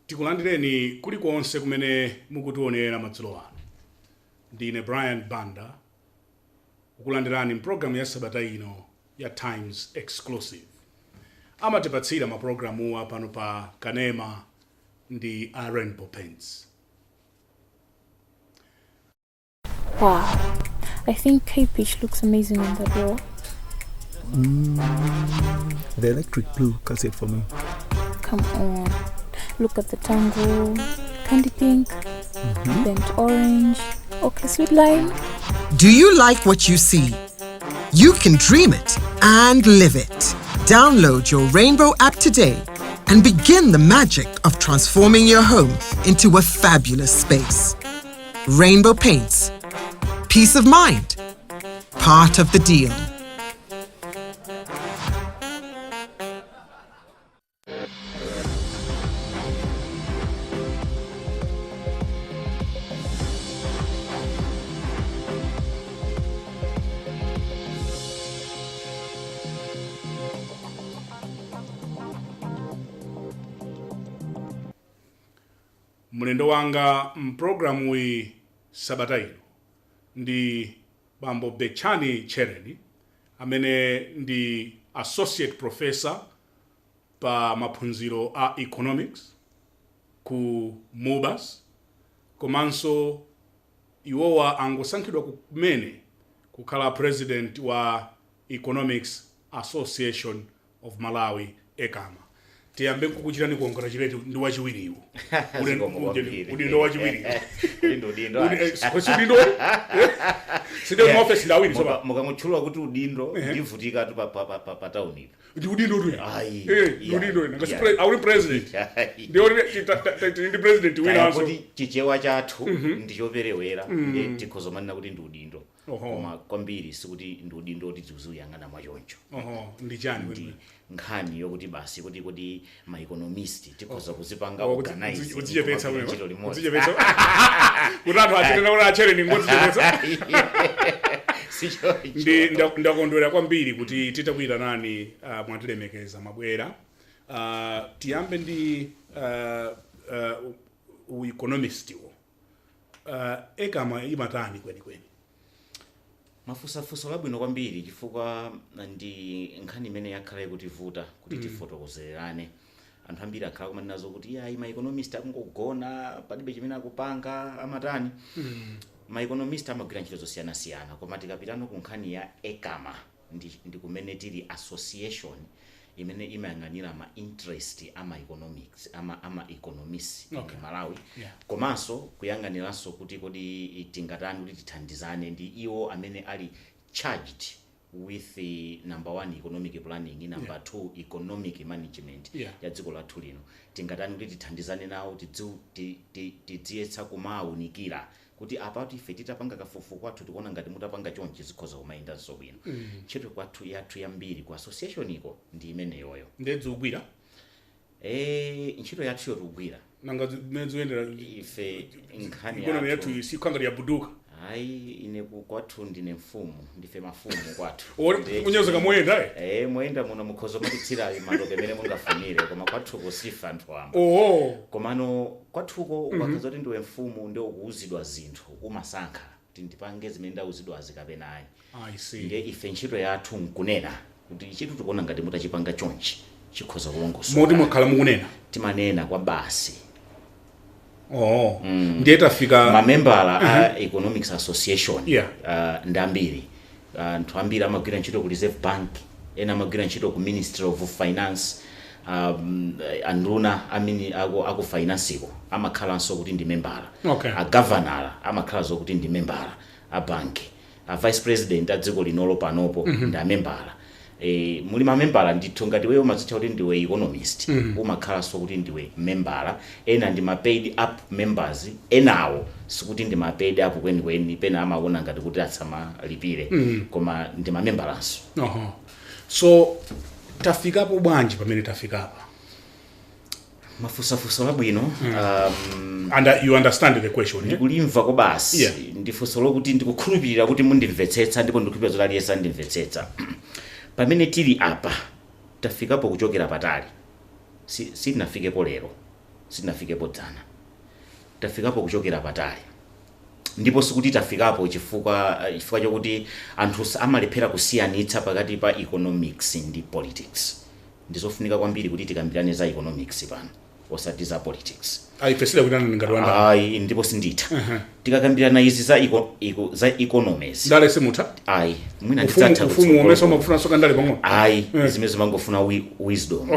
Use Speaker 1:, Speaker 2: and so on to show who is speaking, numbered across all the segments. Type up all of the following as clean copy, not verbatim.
Speaker 1: Tikulandireni kulikonse kumene mukutionera madzulo ano. Ndine Banda ukulandirani program ya sabata ino ya Times Exclusive. Amatipatsira maprogramu pano pa Kanema ndi Rainbow Paints.
Speaker 2: Wow, I think K-Pitch looks amazing on that wall.
Speaker 3: The electric blue cuts it for me.
Speaker 2: Come on, look at the tango, candy pink, bent orange, okay, sweet lime.
Speaker 4: Do you like what you see? You can dream it and live it. Download your Rainbow app today and begin the magic of transforming your home into a fabulous space. Rainbow Paints. Peace of mind. Part of the deal.
Speaker 1: Mulendo wanga mprogramu hii sabata ino ndi bambo Betchani Tchereni amene ndi associate professor pa maphunziro a economics ku Mubas, komanso iwowa angosankhidwa kumene kukhala president wa Economics Association of Malawi ekama. Tiyambe kukuchirani kuongora chiretu ndi wachiwiriwo. Udindo wachiwiri.
Speaker 5: Udindo.
Speaker 1: Side mu office ndawiri soba.
Speaker 5: Mukamutchula kuti udindo ndivutika tu pa town ipo.
Speaker 1: Ndi udindo tu.
Speaker 5: Ayi.
Speaker 1: Udindo ngasi awuli president. Ndi president wina also.
Speaker 5: Kuti chichewa chathu ndichoperewera tikhozomanena kuti ndi udindo. Koma kwambiri sikuti ndi udindo kuti tizuyangana mwachoncho.
Speaker 1: Ndi chani
Speaker 5: nkhani yokuti basi kuti ma economist tikhoza kuzipanga organize
Speaker 1: kudzijepetsa wewe
Speaker 5: chito limodzi
Speaker 1: kudzijepetsa kuti anthu achitena kuti Tchereni ngodzijepetsa ndi ndakondwera kwambiri kuti titakwira nani mwatilemekeza mabwera. Tiyambe ndi economist wo ekama imatani kweni
Speaker 5: mafusafuso labwino kwambiri chifukwa ndi nkhani imene yakhala kutivuta kuti tifotokozerane. Anthu ambiri akhala kumanena kuti ma economist akungogona palibe chimene akupanga amatani. Ma economist amagwira ntchito zosiyana-siyana, koma tikapitano ku nkhani ya ekama ndi kumene tili association imene imayang'anira ma interest ama economics ama economists in Malawi. Komanso kuyang'aniranso kuti tingatani kuti tithandizane ndi iwo amene ali charged with the number 1 economic planning, number 2 economic management ya dziko lathu lino. Tingatani kuti tithandizane nawo tidziyetsa kumawunikira kuti apatu ife titapanga kafufu kwathu tikuona ngati mutapanga chonchi zikhoza kumayenda bwino. Ntchito kwathu yathu yambiri ku association iko ndi imene yoyo.
Speaker 1: Ndedzi ugwira?
Speaker 5: Ntchito yathu yotugwira.
Speaker 1: Nanga medzi endera
Speaker 5: ife nkhani
Speaker 1: ikonomi yathu isikanga yabuduka.
Speaker 5: Ayi ine kwathu ndine mfumu, ndife mafumu kwathu.
Speaker 1: Unyoza kamwenda
Speaker 5: mwenda muno mukhozo mutitsira malobe mene mungafunire, koma kwathu kusifa anthu amba. Komano kwathuko ukakhaza kuti ndiwe mfumu ndio kuuzidwa zinthu umasankha kuti ndipange zimene ndauzidwa azikapena ayi.
Speaker 1: I see.
Speaker 5: Ndiye ife ntchito yathu nkunena kuti chinthu tikuona ngati mutachipanga chonchi chikhoza kulongosola.
Speaker 1: Moti mwakhala mukunena?
Speaker 5: Timanena kwa basi.
Speaker 1: Ndiye tafika
Speaker 5: mamembala a Economics Association ndambiri. Anthu ambiri amagwira ntchito ku Reserve Bank, ena amagwira ntchito ku Ministry of Finance, anduna amini aku finance iko amakhalanso kuti ndi membala. A governor amakhalanso kuti ndi membala a bank. A vice president a dziko linolo panopo ndi membala. Muli mamembala ndithu ngati wewe umazitcha kuti ndiwe economist, umakhalanso kuti ndiwe membala. Ena ndi paid up members, enawo sikuti ndi paid up kwenikweni, pena amaona ngati kuti atsamalipire, koma ndi mamembalanso.
Speaker 1: So tafikapo bwanji pamene tafikapo?
Speaker 5: Mafusafuso labwino.
Speaker 1: And you understand the question?
Speaker 5: Ndikulimva ko basi. Ndifuso lokuti ndikukhulupirira kuti mundimvetsetsa ndipo ndikukhulupirira zoti aliyesa ndimvetsetsa. Pamene tili apa tafikapo kuchokera patali. Sitinafikepo lero. sitinafikepo dzana, tafikapo kuchokera patali, ndipo sikuti tafikapo chifukwa chokuti anthu amalephera kusiyanitsa pakati pa economics ndi politics. Ndizofunika kwambiri kuti tikambirane za economics pano osati za politics.
Speaker 1: Aipesera kuti ngati
Speaker 5: Ayi ndipo sinditha. Tikakambirana izi za economies.
Speaker 1: Ndale semutha?
Speaker 5: Ayi, mwina ndidzatha
Speaker 1: ufumu umeso mafuna soka ndale pang'ono.
Speaker 5: Ayi, zimene mangofuna wisdom.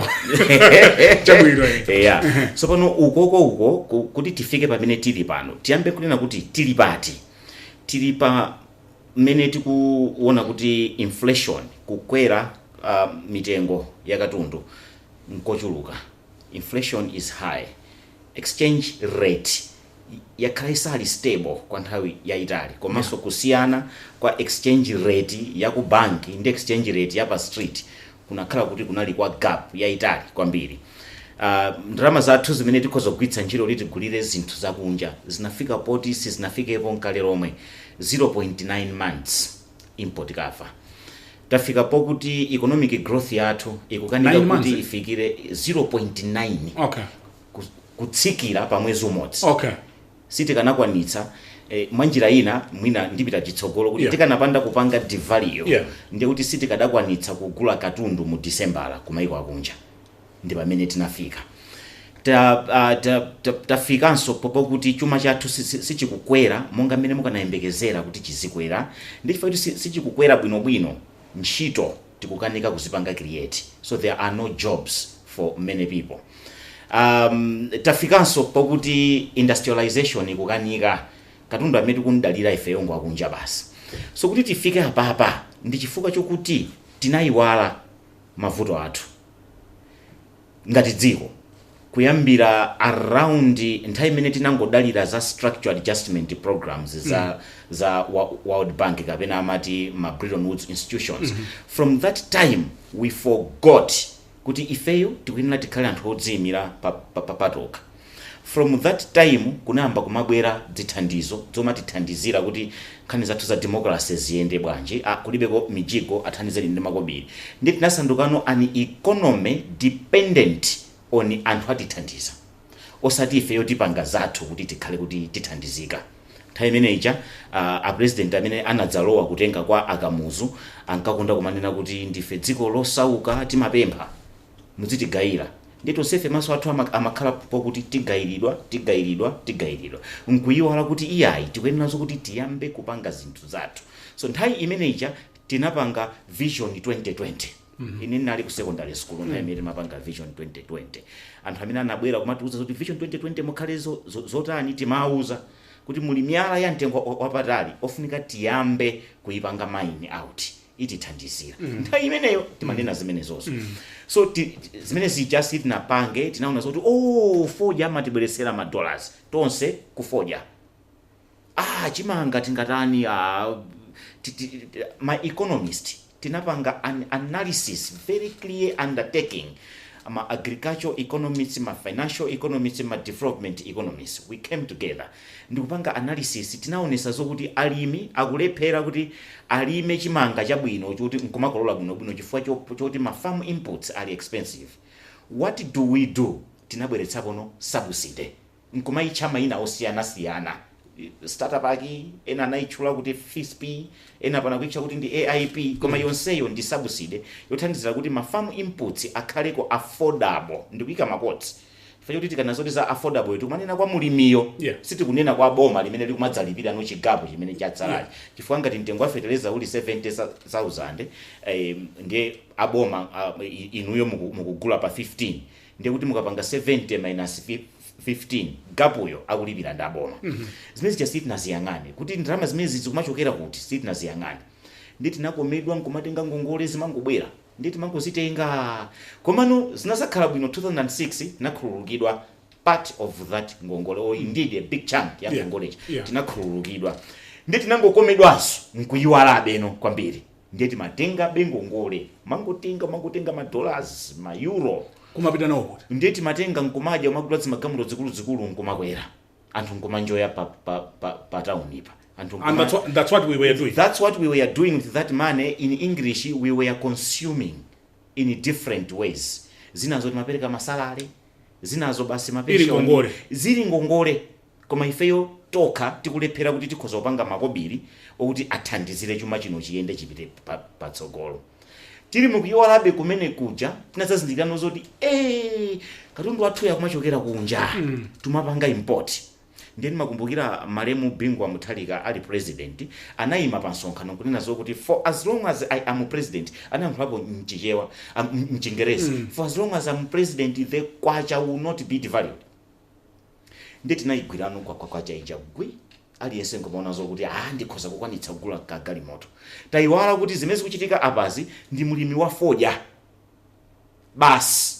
Speaker 1: Chabwino.
Speaker 5: Yeah. So pano uko kuti tifike pamene tili pano. Tiyambe kunena kuti tili pati. Tili pa mene tikuona kuti inflation kukwera mitengo ya katundu nkochuluka. Inflation is high. Exchange rate yakhala isali stable kwa nthawi yaitali, komanso kusiyana kwa exchange rate ya ku banki ndi exchange rate ya pa street kunakhala kuti kunali kwa gap yaitali kwambiri. Ndalama zathu zimene tikhoza kugwiritsa ntchito kuti tigulire zinthu zakunja zinafika poti sizinafikepo nkale lomwe 0.9 months import cover. Tafika pokuti economic growth yathu ikukanika kuti ifikire 0.9.
Speaker 1: Okay.
Speaker 5: Kutsikira pa mwezi umodzi.
Speaker 1: Okay.
Speaker 5: Sitikanakwanitsa mwanjira ina mwina ndipita chitsogolo kuti tikanapanda kupanga devalue ndi kuti sitikadakwanitsa kugula katundu mu December kumaiko akunja. Ndi pamene tinafika. Tafikanso popo kuti chuma chathu sichikukwera monga mmene mukanayembekezera kuti chizikwera, ndi chifukwa kuti sichikukwera bwinobwino ntchito tikukanika kuzipanga create, so there are no jobs for many people. Tafikanso pokuti industrialization ikukanika katundu amene tikundalira ife yongo akunja basi. So kuti tifike hapa ndi chifukwa chokuti tinayiwala mavuto athu ngati dziko kuyambira around nthawi imene tinangodalira za structural adjustment programs za World Bank kapena amati ma Bretton Woods institutions. From that time we forgot kuti ifeyo tikuyenera tikhale anthu odziyimira patoka. From that time kunayamba kumabwera zithandizo zomatithandizira kuti nkhani zathu za democracy ziyende bwanji, kulibeko mijigo athandizeni ndi makobiri. Ndi tinasandukano an economy dependent on anthu atithandiza osati ifeyo tipanga zathu kuti tikhale kuti tithandizika. Nthawi imene ija a president amene anadzalowa kutenga kwa akamuzu ankakonda kumanena kuti ndife dziko losauka timapempha muzitigayira. Ndi tonsefe maso athu amakhala pokuti tigayiridwa nkuyiwala kuti iyayi tikuyeneranso kuti tiyambe kupanga zinthu zathu. So nthawi imene ija tinapanga vision 2020. Ine nali ku secondary school nthawi imene mapanga vision 2020. Anthu amene anabwera kumatiuza kuti vision 2020 mukhale zotani timauza kuti muli miyala ya mtengo wapatali ofunika tiyambe kuyipanga mine out itithandizira. Nthawi imeneyo timanena zimene zonso. So zimene zijasi tinapange tinaona zoti foja amatibweresera ma dollars tonse kufoja. Chimanga tingatani my economist tinapanga an analysis, very clear undertaking. Ma agricultural economists, ma financial economists, ma development economists, we came together ndikupanga analysis. Tinaonesa zokuti alimi akulephera kuti alime chimanga chabwino choti nkumakolola bwino chifukwa choti ma farm inputs are expensive. What do we do? Tinabweretsapo no subsidy nkumayichama ina osiyana startup aki ena anayitchula kuti FISP, ena pana kuitcha kuti ndi AIP, koma yonseyo ndi subsidy yothandizira kuti ma farm inputs akhaleko affordable. Ndikuyika makoti fanya kuti tikanazoti za affordable tikumanena kwa mulimiyo, sitikunena kwa boma limene likumadzalipira no chigapo chimene chatsalachi. Chifukwa ngati mtengo wa fertilizer uli 70,000 ndiye aboma inuyo mukugula pa 15, ndiye kuti mukapanga 70 minus 15 gapuyo akulipira ndaboma. Zimene zija tinaziyang'ane kuti ndalama zimene zikumachokera kuti tinaziyang'ane. Ndi tinakomedwa nkumatenga ngongole zimangobwera ndi timangozitenga, komano zinazakhala bwino 2006 tinakhululukidwa part of that ngongole, or indeed a big chunk ya ngongole tinakhululukidwa. Ndi tinangokomedwanso nkuyiwalabe no kwambiri. Ndi timatenga bengongole mangotenga ma dollars, ma euro
Speaker 1: kumapita nawo.
Speaker 5: Ndi timatenga nkumaja umagula zimagamulo zikulu nkumakwera anthu nkumanjoya pa town ipa.
Speaker 1: And that's what we were doing.
Speaker 5: That's what we were doing with that money. In English, we were consuming in different ways. Zinazo timapereka masalary, zinazo basi
Speaker 1: ngongole.
Speaker 5: zili ngongole koma ifeyo toka tikulephera kuti tikhoza kupanga makobiri okuti athandizire chuma chino chiyende chipite patsogolo. Tili mukuyiwalabe kumene kuja tinazazindikirano zoti katundu wathu yakumachokera kunja tumapanga import. Ndiye makumbukira malemu Bingwa Muthalika ali president anayima pa nsonkhano kunena zokuti for as long as I am president anayankhulapo mchichewa mchingerezi for as long as I'm president the kwacha will not be devalued. Ndiye tinayigwirano kwa kwacha ija gwi aliyense ngomaona zokuti ndikhoza kukwanitsa kugula galimoto. Tayiwala kuti zimene zikuchitika apazi ndi mulimi wa fodya basi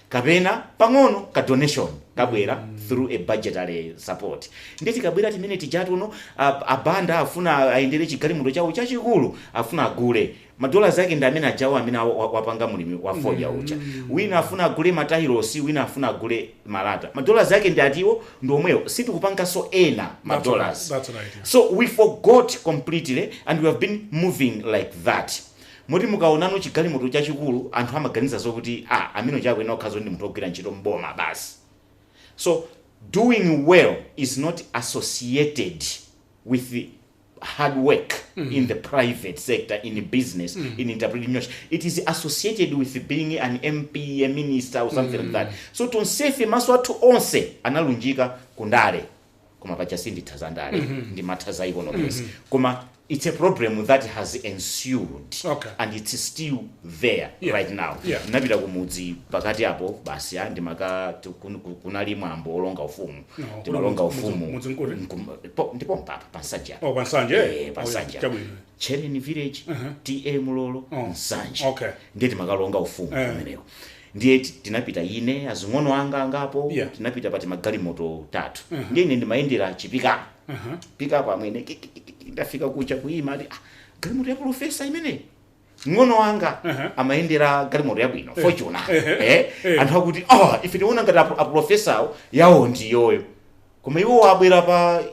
Speaker 5: kapena pang'ono ka donation kabwera through a budgetary support. Ndeti kabwera timene tijatu abanda afuna aendere chigalimoto chawo chachikulu afuna agule madollars yake ndi amene ajawo amene wapanga mulimi wa fodya ucha. Wina afuna agule matahirosi, wina afuna agule malata. Madollars yake ndi atiwo ndomwewo sitikupanga so ena madollars.
Speaker 1: That's right.
Speaker 5: So we forgot completely and we have been moving like that. Moti mukaonano chigalimoto chachikulu anthu amaganiza zokuti amino chakwe nokhazo ndi munthu ogwira ntchito mboma basi. So doing well is not associated with the hard work in the private sector, in business, in entrepreneurship. It is associated with being an MP, a minister or something like that. So tonsefe maso athu onse analunjika kundale koma pachasindi tazandale ndi mathaza economics. Koma it's a problem that has ensued and it's still there right now. Napita kumudzi pakati apo basi ndimaka kunali mwambo olonga ufumu. Timalonga ufumu. Ndipo mpapa pansanja.
Speaker 1: Pansanja.
Speaker 5: Pansanja. Tchereni village, TA Mulolo, Nsanja. Ndiye timakalonga ufumu kumeneko. Ndiye tinapita ine azing'ono anga ngapo tinapita pati magalimoto 3. Ndiye ine ndimayendera chipika. Pika pa mwene ndafika kucha kuima ati galimoto ya professor imene ngono wanga amaendera galimoto yabwino fortuna anthu akuti ife tiona ngati a professor yawo ndiyoyo koma iwo abwera pa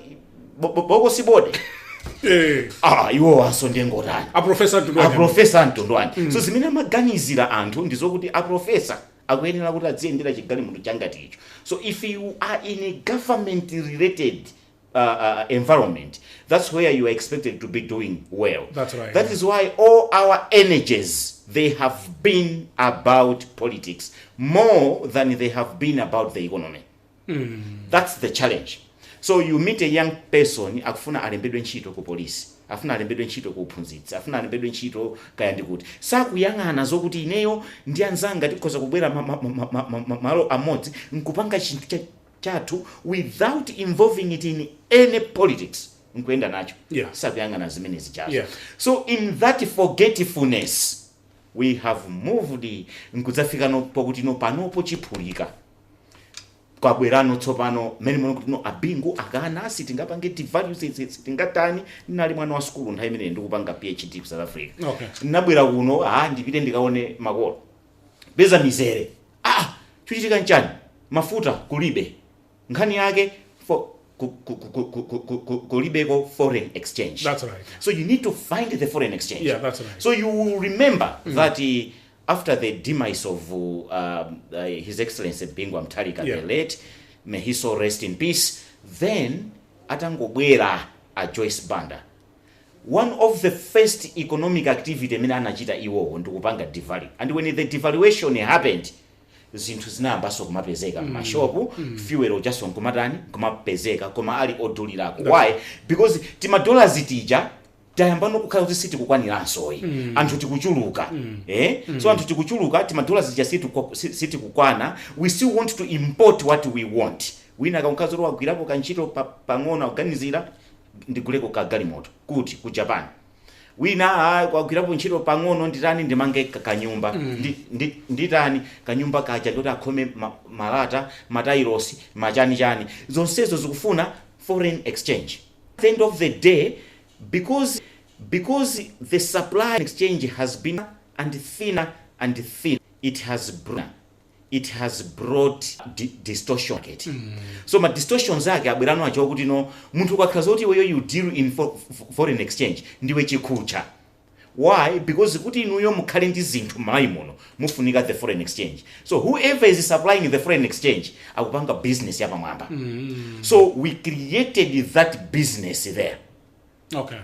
Speaker 5: bokosi bode iwo waso ndengotani
Speaker 1: a professor
Speaker 5: Ntondwani. So zimene amaganizira anthu ndizokuti a professor akuyenera kuti adziyendera chigalimoto changaticho. So if you are in a government related environment, that's where you are expected to be doing well.
Speaker 1: That's right.
Speaker 5: That is why all our energies, they have been about politics more than they have been about the economy. That's the challenge. So you meet a young person akufuna alembedwe ntchito ku police, afuna alembedwe ntchito ku uphunzitsi, afuna alembedwe ntchito kaya ndikuti sakuyang'ana zokuti ineyo ndi anzanga tikhoza kubwera malo amodzi nkupanga chinthu chathu without involving it in any politics nkuenda nacho sakuyang'ana zimene zichazo. So in that forgetfulness we have moved nkudzafika pokuti panopo chiphulika kwabwerano tsopano mene muno kuti abingu akana sitingapange devalue sitingatani. Nali mwana wa school nthawi imene ndikupanga PhD ku South Africa. Nabwera kuno ndipite ndikaone makolo beza mizere chuchitika nchani mafuta kulibe nkhani yake kulibeko foreign exchange.
Speaker 1: That's right.
Speaker 5: So you need to find the foreign exchange.
Speaker 1: That's right.
Speaker 5: So you will remember that after the demise of His Excellency Bingwa Muthalika the late, may he so rest in peace, then atangobwera a Joyce Banda. One of the first economic activity mena anachita iwo ndikupanga devalue. And when the devaluation happened, zinthu zinayambaso kumapezeka mashopu fuel just nkumatani kumapezeka koma ali odulirako. Why? Because timadollars tija tayambano kukhala kuti sitikukwaniranso anthu tikuchuluka so anthu tikuchuluka timadollars tija sitikukwana. We still want to import what we want. Wina kankazoro wagwirapo kanchito pang'ono kuganizira ndiguleko ka galimoto kuti ku Japan. Wina kwagwirapo ntchito pang'ono nditani ndimange kanyumba nditani kanyumba kaja ndoti akhome malata matayirosi machani zonsezo zikufuna foreign exchange. At the end of the day, because the supply exchange has been and thinner, it has brought distortion. So my distortions zake abwerano acho kuti munthu kwakhaza kuti you deal in foreign exchange ndiwe chikucha Why? Because kuti inuyo mukhale ndi zinthu m'Malawi muno mufunika the foreign exchange. So whoever is supplying the foreign exchange akupanga business yapamwamba. So we created that business there.
Speaker 1: Okay.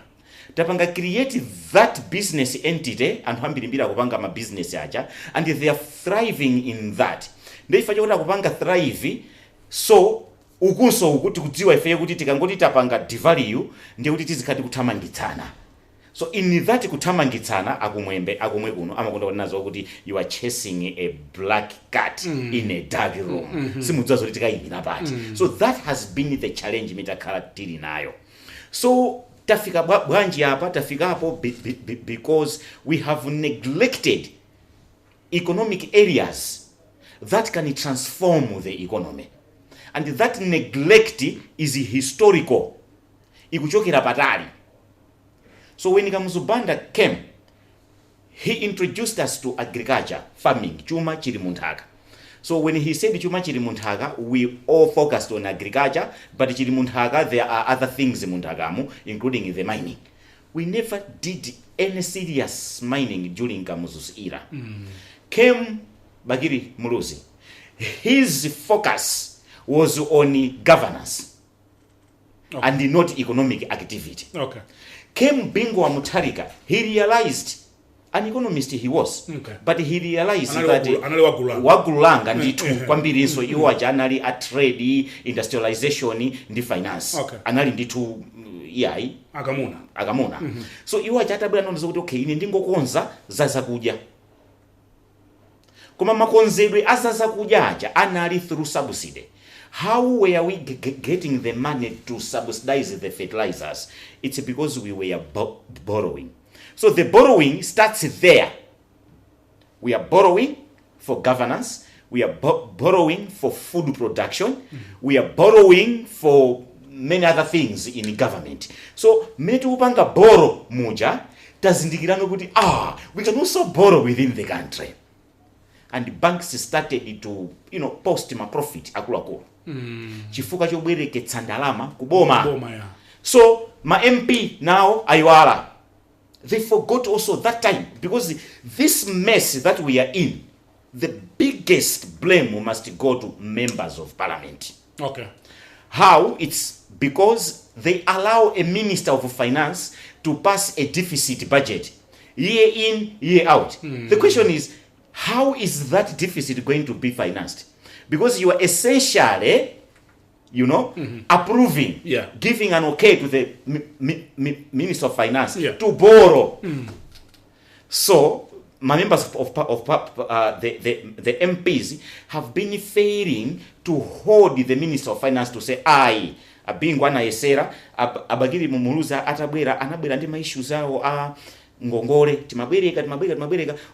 Speaker 5: Tapanga create that business entity anthu ambirimbiri akupanga ma business aja and they are thriving in that. Ndeifacha kuti akupanga thrive, so ukunso ukuti kudziwa ife kuti tikangoti tapanga devalue ndiye kuti tizikati kuthamangitsana. So in that kuthamangitsana akumwe kuno amakonda nazo kuti you are chasing a black cat in a dark room. Simudziwa zoti tikayimira pati. So that has been the challenge mitakhala tili nayo. So tafika bwanji apa tafikapo because we have neglected economic areas that can transform the economy. And that neglect is historical. Ikuchokera patali. So when Banda came, he introduced us to agriculture, farming, chuma chiri munthaka. So when he said chuma chiri munthaka, we all focused on agriculture, but chiri munthaka, there are other things in munthakamu, including the mining. We never did any serious mining during Kamuzu's era. Came Bagiri Muluzi. His focus was on governance and not economic activity.
Speaker 1: Okay.
Speaker 5: Came Bingo wa Mutharika, he realized, an economist he was, but he realized that wagulanga nditu kwambiri so iwo ajanali a trade, industrialization, ndi finance. Anali nditu yai agamuna. So iwo ajatabula nondo zokuti okay ine ndingokonza zakudya. Koma makonzedwe azakudya aja anali through subsidy. How were we getting the money to subsidize the fertilizers? It's because we were borrowing. So the borrowing starts there. We are borrowing for governance. We are borrowing for food production. We are borrowing for many other things in government. So metu upanga borrow muja tazindikirano kuti we can also borrow within the country. And banks started to post my profit akulu. Chifuka chobwereke tsandalama kuboma. So my MP now aywala. They forgot also that time because this mess that we are in, the biggest blame must go to members of parliament.
Speaker 1: Okay.
Speaker 5: How? It's because they allow a minister of finance to pass a deficit budget year in, year out. The question is, how is that deficit going to be financed? Because you are essentially, approving, giving an okay to the Minister of Finance to borrow. So, my members of the MPs have been failing to hold the Minister of Finance to say, abingwana yesera, abagiri mumuluza, atabwera, anabwera ndima issues zao, ngongole timabwereka.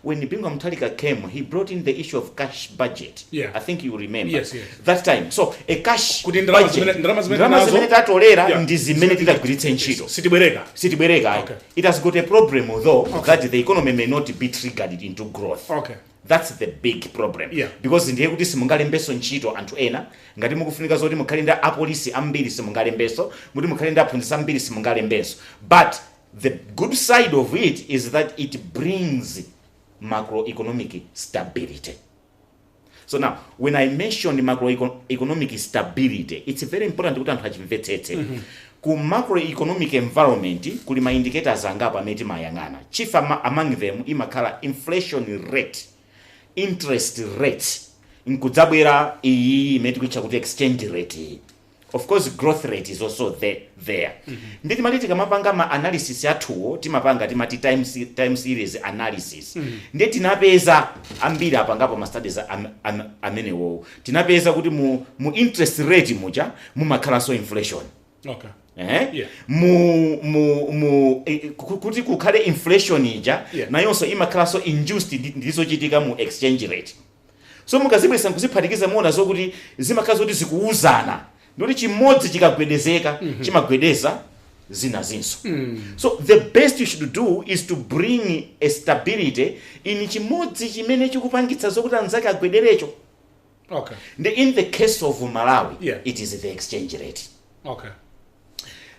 Speaker 5: When Bingo Mutharika came, he brought in the issue of cash budget. I think you remember.
Speaker 1: Yes.
Speaker 5: That time. So a cash budget. Ndalama zimene tatolera ndi zimene tidagwiritsa ntchito. Sitibwereka.
Speaker 1: Okay.
Speaker 5: It has got a problem though that the economy may not be triggered into growth.
Speaker 1: Okay.
Speaker 5: That's the big problem. Because ndiye kuti simungalembeso ntchito anthu ena ngati mukufunika zoti mukhalenda apolisi ambiri simungalembeso, muti mukhalenda aphunzitsi ambiri simungalembeso. But the good side of it is that it brings macroeconomic stability. So now, when I mention macroeconomic stability, it's very important to understand. Ku macroeconomic environment, kuli ma indicators angapa meti mayangana. Chief among them, imakala inflation rate, interest rate, nkuzabwera iyi meti kucha kuti exchange rate. Of course, growth rate is also there. Nditi maliti kamapanga ma analysis yathuwo timapanga timati time series analysis. Nditi tinapeza ambiri apangapo ma studies amenewo. Tinapeza kuti mu interest rate muja mumakhala so inflation.
Speaker 1: Okay.
Speaker 5: Kuti kukhale inflation ija nayonso imakhala so induced ndizochitika mu exchange rate. So mukazibwesa kuziphatikiza muona zokuti zimakhala zoti zikuuzana. Ndoti chimodzi chikagwedezeka chimagwedeza zina zinso. So the best you should do is to bring a stability in chimodzi chimene chikupangitsa zokuti anzake agwederecho.
Speaker 1: Okay.
Speaker 5: In the case of Malawi, it is the exchange rate.
Speaker 1: Okay.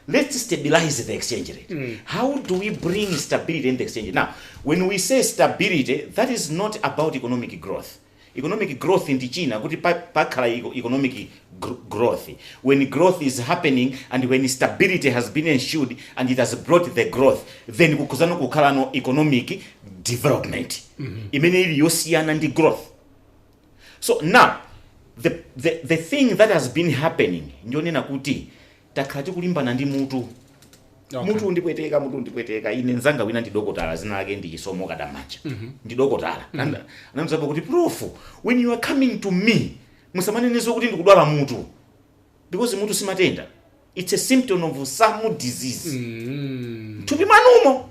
Speaker 5: let's stabilize the exchange rate. How do we bring stability in the exchange rate? Now, when we say stability, that is not about economic growth. Economic growth in China, economic growth. When growth is happening and when stability has been ensured and it has brought the growth, then kukuzano kukalano economic development. Imeneli yosiana and growth. So now, the thing that has been happening, njone kuti takati kulimbana ndi mutu. Mutu ndipweteka ine nzanga wina ndidokotala zina lake ndichisomo kadamacha. Ndidokotala. Anamuzapa kuti proof when you are coming to me musamanenizo kuti ndikudwala mutu. Because mutu simatenda. It's a symptom of some disease. To be manumo.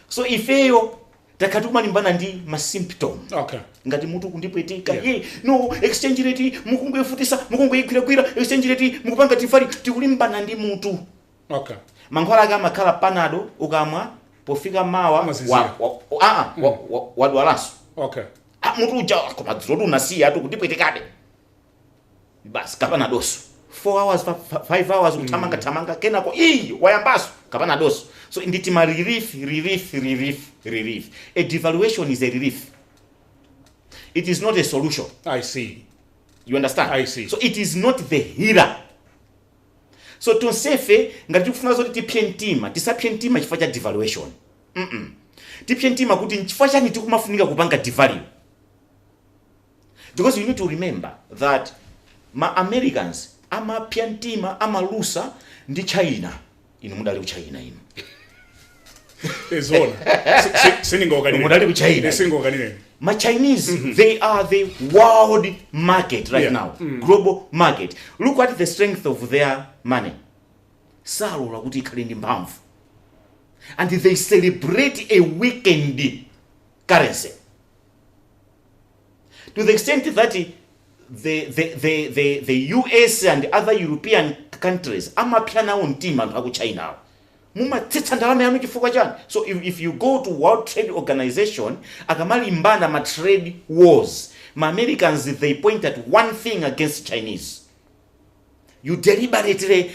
Speaker 5: So ifeyo takati kumalimbana ndi ma symptom.
Speaker 1: Okay.
Speaker 5: Ngati mutu kundipweteka no exchange rate mukungoyefutisa mukungoyikwira exchange rate mukupanga tifari tikulimbana ndi mutu.
Speaker 1: Okay.
Speaker 5: Mankhwala kama kala panado ukamwa pofika mawa wadwalaso.
Speaker 1: Okay.
Speaker 5: Mutu uja koma dziro unasiya atu kundipwetekabe. Bas kapanadoso 4 hours 5 hours utamanga kenako wayambaso kapanadoso. So inditi ma relief. A devaluation is a relief. It is not a solution.
Speaker 1: I see.
Speaker 5: You understand?
Speaker 1: I see.
Speaker 5: So it is not the healer. So tonsefe ngati tikufuna zoti tipyentima tisapyentima chifukwa cha devaluation. Tipyentima kuti chifukwa chani tikumafunika kupanga devalue. Because you need to remember that ma Americans amapyentima amalusa ndi China. Inu mudali ku China inu.
Speaker 1: Ezona. Siningo kanine.
Speaker 5: Mudali ku China.
Speaker 1: Siningo kanine.
Speaker 5: My Chinese, they are the world market right now. Global market. Look at the strength of their money. Salola kuti ikhale ndi mphamvu. And they celebrate a weakened currency. To the extent that the US and other European countries amapyana untima anthu aku China. Mumatsitsa ndalama yanu chifukwa chani. So if you go to World Trade Organization akamalimbana ma trade wars, ma Americans they point at one thing against Chinese. You deliberately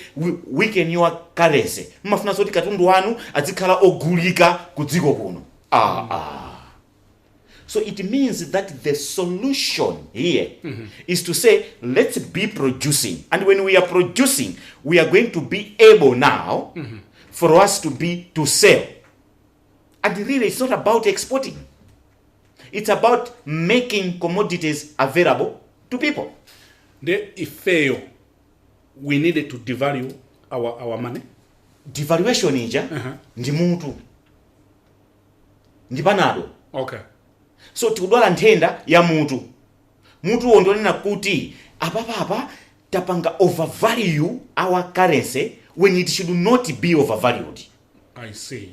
Speaker 5: weaken your currency. Mumafuna zoti katundu wanu azikhala ogulika kudziko kuno. So it means that the solution here is to say, let's be producing. And when we are producing, we are going to be able now for us to sell. And really, it's not about exporting. It's about making commodities available to people.
Speaker 1: If fail, we needed to devalue our money.
Speaker 5: Devaluation ija ndi mutu. Ndi panado.
Speaker 1: Okay.
Speaker 5: So tikudwala nthenda ya mutu. Mutu ondonena kuti apa tapanga overvalue our currency when it should not be overvalued.
Speaker 1: I see.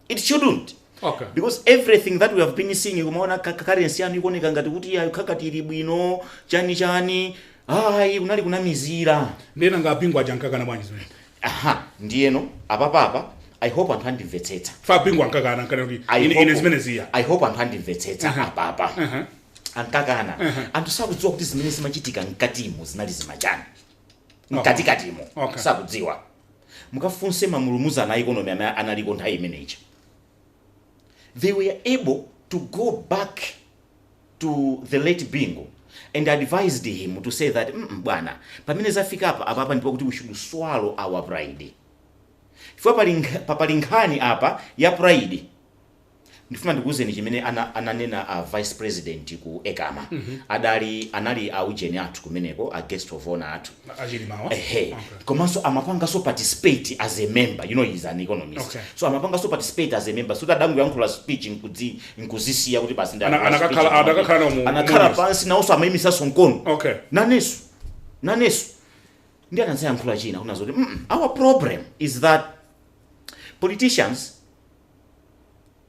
Speaker 5: It shouldn't.
Speaker 1: Okay.
Speaker 5: Because everything that we have been seeing, kumaona currency yanu ikuoneka ngati kuti kakati ili bwino chani unali kunamizira.
Speaker 1: Ndena ngapingwa jankakana bwanji zimene.
Speaker 5: Ndiyeno apa I hope anthu andimvetsetsa.
Speaker 1: Fa pingwa nkakana kana kuti ine zimene ziya.
Speaker 5: I hope anthu andimvetsetsa apa. Ankakana. Anthu sakudziwa kuti zimene zimachitika mkatimo zinali zimachani. Mkatikatimo. Sakudziwa. Mukafunse mamulumuza na economy analiko nthawi imeneyi. They were able to go back to the late Bingu and advised him to say that bwana pamene zafika apa ndipo kuti we should swallow our pride. Ifwa palinkhani apa ya pride. Ndifuna ndikuuzeni chimene ananena vice president ku Ekama. Anali aujeni athu kumeneko a guest of honor athu.
Speaker 1: Ajilimawa.
Speaker 5: Komanso amapanga so participate as a member. You know he's an economist.
Speaker 1: Okay.
Speaker 5: So amapanga so participate as a member. So that dangu yankhula speech nkuzisiya kuti basi anakhala pansi na also amayimisa sonkono.
Speaker 1: Okay.
Speaker 5: Nanesu. Ndi anansa yankhula china kunazoti our problem is that politicians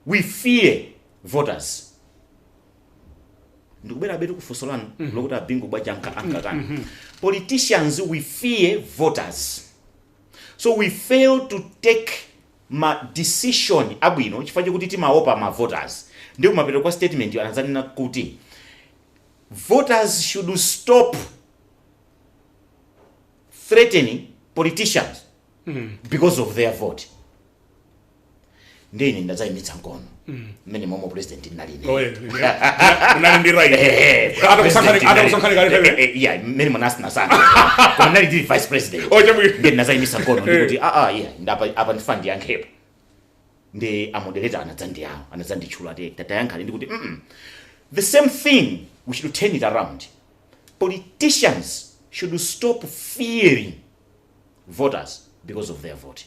Speaker 5: we fear voters. Ndikubera betu kufusolana lokuta bingu bwajanka ankakana. Politicians we fear voters. So we fail to take ma decision abwino chifukwa kuti timaopa ma voters. Ndiyo kumapita kwa statement anazanena kuti voters should stop threatening politicians because of their vote. Ndeni ndazayimitsa nkono mmene momwe president nalini yeah mmene monasina sana koma nali ndi vice president ndeni ndazayimitsa nkono ndikuti apa ndifuna ndiyankhepo ndi amoderator anadzanditchula tatayankhale ndikuti the same thing we should turn it around. Politicians should stop fearing voters because of their vote.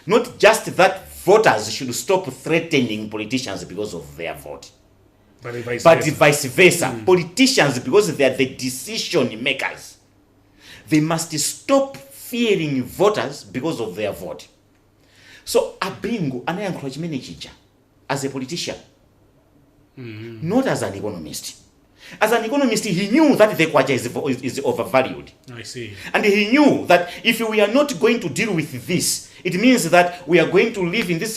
Speaker 5: Not just that voters should stop threatening politicians because of their vote, but vice versa. Politicians, because they are the decision makers, they must stop fearing voters because of their vote. So Abingu anayankhula chimene chija as a politician, not as an economist. As an economist, he knew that the kwacha is overvalued.
Speaker 1: I see.
Speaker 5: And he knew that if we are not going to deal with this, it means that we are going to live in this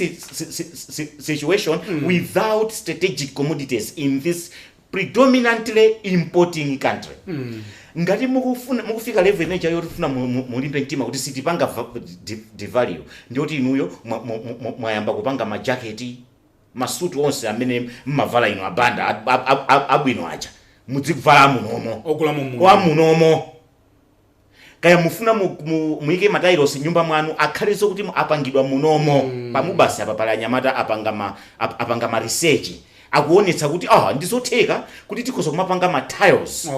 Speaker 5: situation without strategic commodities in this predominantly importing country. Ngati mukufika level inecha yotufuna mulimbe mtima kuti sitipanga devalue ndiyoti inuyo mwayamba kupanga majaketi masutu onse amene mmavala ino abanda abwino aja mudzikuvala munomo kwa munomo kaya mufuna muike matailosi nyumba mwanu akhaliso kuti apangidwa munomo pa Mubas apa pala anyamata apanga ma research akuonetsa kuti ndizotheka kuti tikhoza kumapanga ma tiles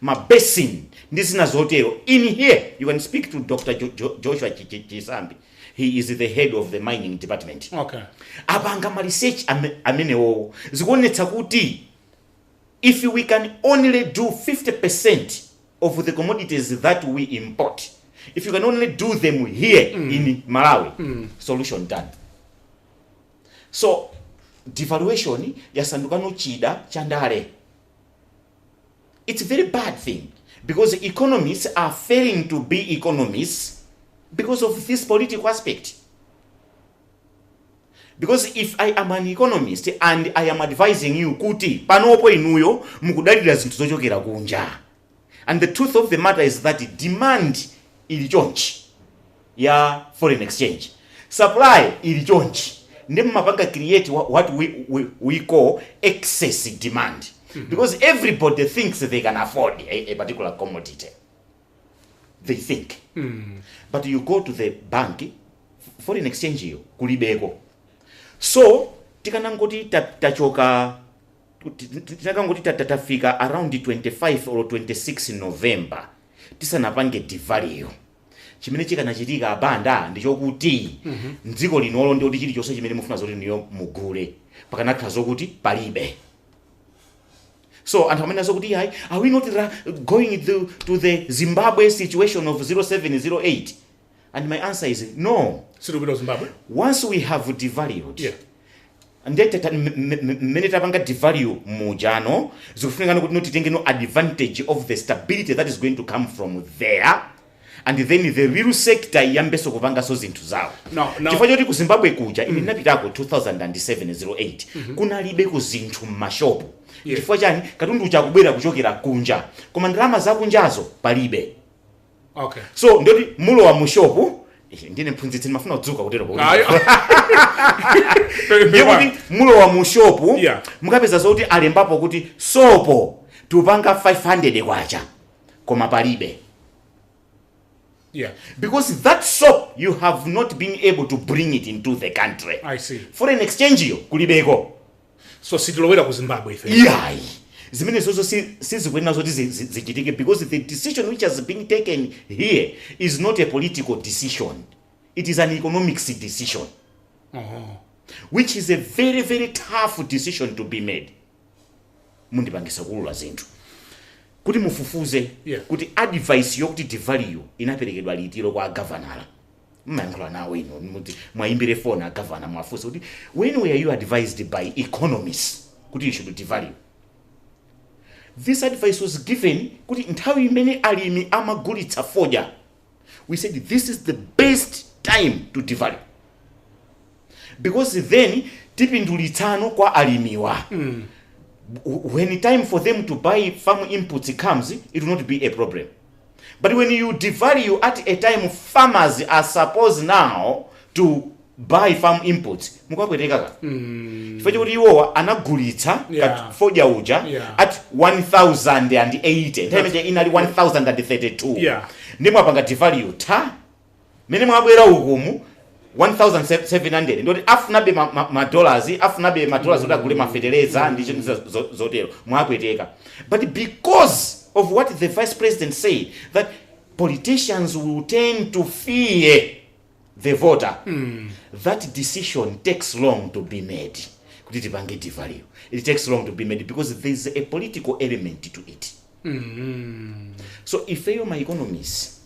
Speaker 5: ma basin ndi zina zotero. In here you can speak to Dr. Joshua Chisambi. He is the head of the mining department. Apanga ma research amenewo zikuonetsa kuti if we can only do 50% of the commodities that we import, if you can only do them here in Malawi, solution done. So devaluation yasanduka no chida chandale. It's a very bad thing because economists are failing to be economists because of this political aspect. Because if I am an economist and I am advising you kuti panopo inuyo mukudalira zinthu zochokera kunja, and the truth of the matter is that demand ili chonchi ya foreign exchange, supply ili chonchi, ndi mapanga create what we call excess demand. Because everybody thinks they can afford a particular commodity. They think. But you go to the bank, foreign exchange hiyo kulibeko. So tikanangoti tatafika around 25 or 26 November tisanapange devalue. Chimene chikanachitika Banda ndichokuti ndziko linolo ndi kuti chilichonse chimene mufuna zoti niyo mugule pakanakhala zokuti palibe. So and how zokuti are we not going to the Zimbabwe situation of 0708? And my answer is no.
Speaker 1: Zimbabwe?
Speaker 5: Once we have devalued, and many tapanga devalue mujano, zikufunika kuti notitenge no advantage of the stability that is going to come from there, and then the real sector yambeso kupanga so zinthu zawo. Chifukwa choti ku Zimbabwe kuja inapitako 2007-08 kunalibe ku zinthu m'mashopu. Chifukwa chani katundu chakubwera kuchokera kunja koma ndalama zakunjazo palibe. So ndoti mulowa mu shopu ndine mphunzitsi mafuna kudzuka kutero kuti mulowa mu shopu mukapeza zoti alembapo kuti sopo tupanga 500 kwacha koma palibe. Because that soap you have not been able to bring it into the country.
Speaker 1: I see.
Speaker 5: Foreign exchange yo kulibeko.
Speaker 1: So sitilowera ku Zimbabwe.
Speaker 5: Zimene zozo sizikwena zoti zichitike because the decision which has been taken here is not a political decision. It is an economics decision. Which is a very, very tough decision to be made. Mundipangisa kulula zinthu. Kuti mufufuze, kuti advice yokuti devalue inaperekedwa litiro kwa governor. Mmayankhula nawe ino muti mwaimbire phone a governor mwafusa kuti when were you advised by economists kuti you should devalue? This advice was given kuti nthawi imene alimi amagulitsa fodya. We said this is the best time to devalue. Because then tipindulitsano kwa alimiwa. When time for them to buy farm inputs comes, it will not be a problem. But when you devalue at a time farmers are supposed now to buy farm inputs, mukapweteka ka. Fetch kuti iwowa anagulitsa foja uja at 1080. Time inali 1032. Ndimwe apanga devalue ta. Mene mwabwera ukumu 1700 ndoti afunabe ma dollars odagule mafertilizer ndi zotero mwapweteka. But because of what the vice president said, that politicians will tend to fear the voter, that decision takes long to be made. It takes long to be made because there is a political element to it. So if you my economists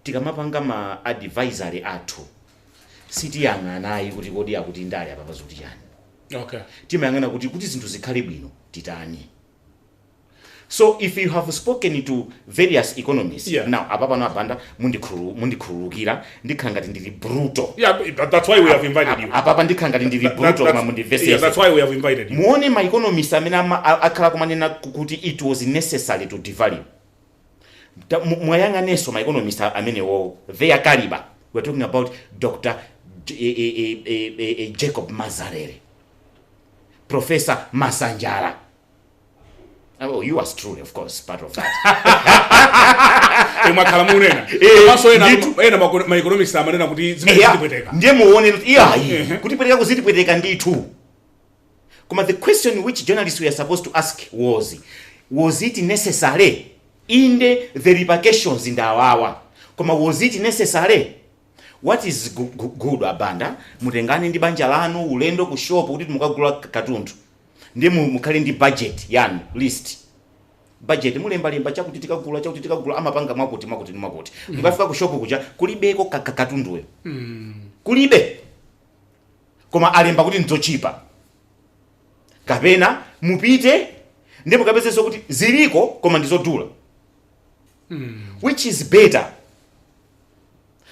Speaker 5: tikamapanga ma advisory athu sitiyang'anayi kuti kodi akuti ndali apa pazuti yani.
Speaker 1: Okay.
Speaker 5: Timayang'ana kuti zinthu zikhale bwino titani. So if you have spoken to various economists, now apa pano Banda mundikhululukira ndikhangati ndili brutal.
Speaker 1: Yeah, that's why we have invited you.
Speaker 5: Apa ndikhangati ndili brutal koma mundivesese.
Speaker 1: Yeah, that's why we have invited you.
Speaker 5: Muone ma economists amene akhala kumanena kuti it was necessary to devalue. Mwayang'aneso ma economists amene wo their caliber. We're talking about Dr. Jacob Mazarere, Professor Masanjara. Oh, you are truly, of course, part of that. The question which journalists were supposed to ask was it necessary in the repercussions in the hour? Was it necessary? What is good Banda? Mutengani ndi banja lanu ulendo ku shop kuti mukagula katundu. Ndi mukhale ndi budget yani list. Budget mulemba chakuti tikagula amapanga mwakuti. Mukafika ku shop kuja kulibeko katunduwe. Kulibe. Koma alemba kuti nzochipa. Kapena mupite ndi mukapezesa kuti ziliko koma ndizodula. Which is better?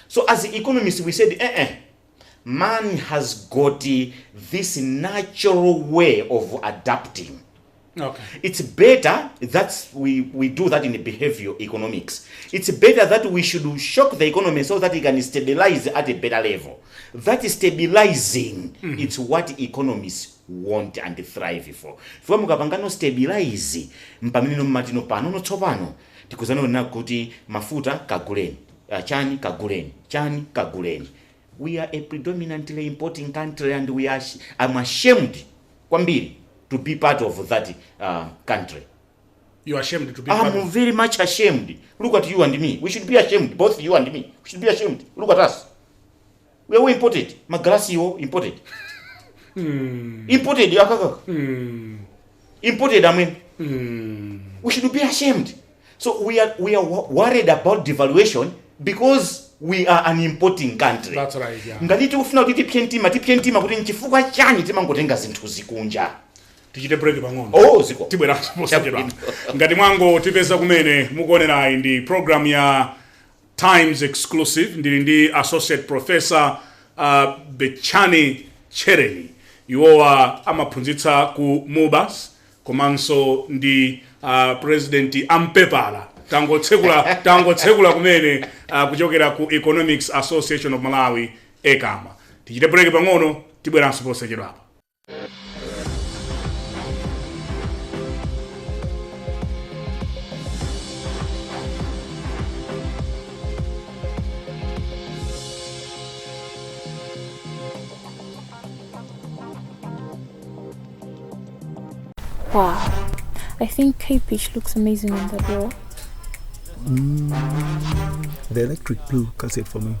Speaker 5: So as economists we said, man has got this natural way of adapting.
Speaker 1: Okay.
Speaker 5: It's better that we do that in the behavioral economics. It's better that we should shock the economy so that it can stabilize at a better level. That is stabilizing. It's what economists want and thrive for. If we mukapangano stabilize, mpamino matino pano no tsopano, tikuzano na kuti mafuta kaguleni. Chani kaguleni. We are a predominantly importing country and I'm ashamed kwambiri to be part of that country.
Speaker 1: You are ashamed to be part of it?
Speaker 5: I'm very much ashamed. Look at you and me. We should be ashamed, both you and me. We should be ashamed. Look at us. We are all imported. Magrasio imported. Imported, Imported, I mean. We should be ashamed. So we are worried about devaluation because we are an importing country.
Speaker 1: That's right, yeah.
Speaker 5: Ngati ufuna kuti tipientima kuti nchifukwa chani timangotenga zinthu zikunja.
Speaker 1: Tichite break pang'ono.
Speaker 5: Oh, ziko.
Speaker 1: Tibwera posachedwa. Ngati mwango tipeza kumene mukuonera ndi program ya Times Exclusive ndili ndi Associate Professor Betchani Tchereni. Iwowa amaphunzitsa ku Mubas komanso ndi President ampepala. Tangotsekula kumene kuchokera ku Economics Association of Malawi ekama. Tichite break pang'ono tibweranso posachedwa.
Speaker 2: Wow, I think K-Pitch looks amazing on the door.
Speaker 3: The electric blue cuts it for me.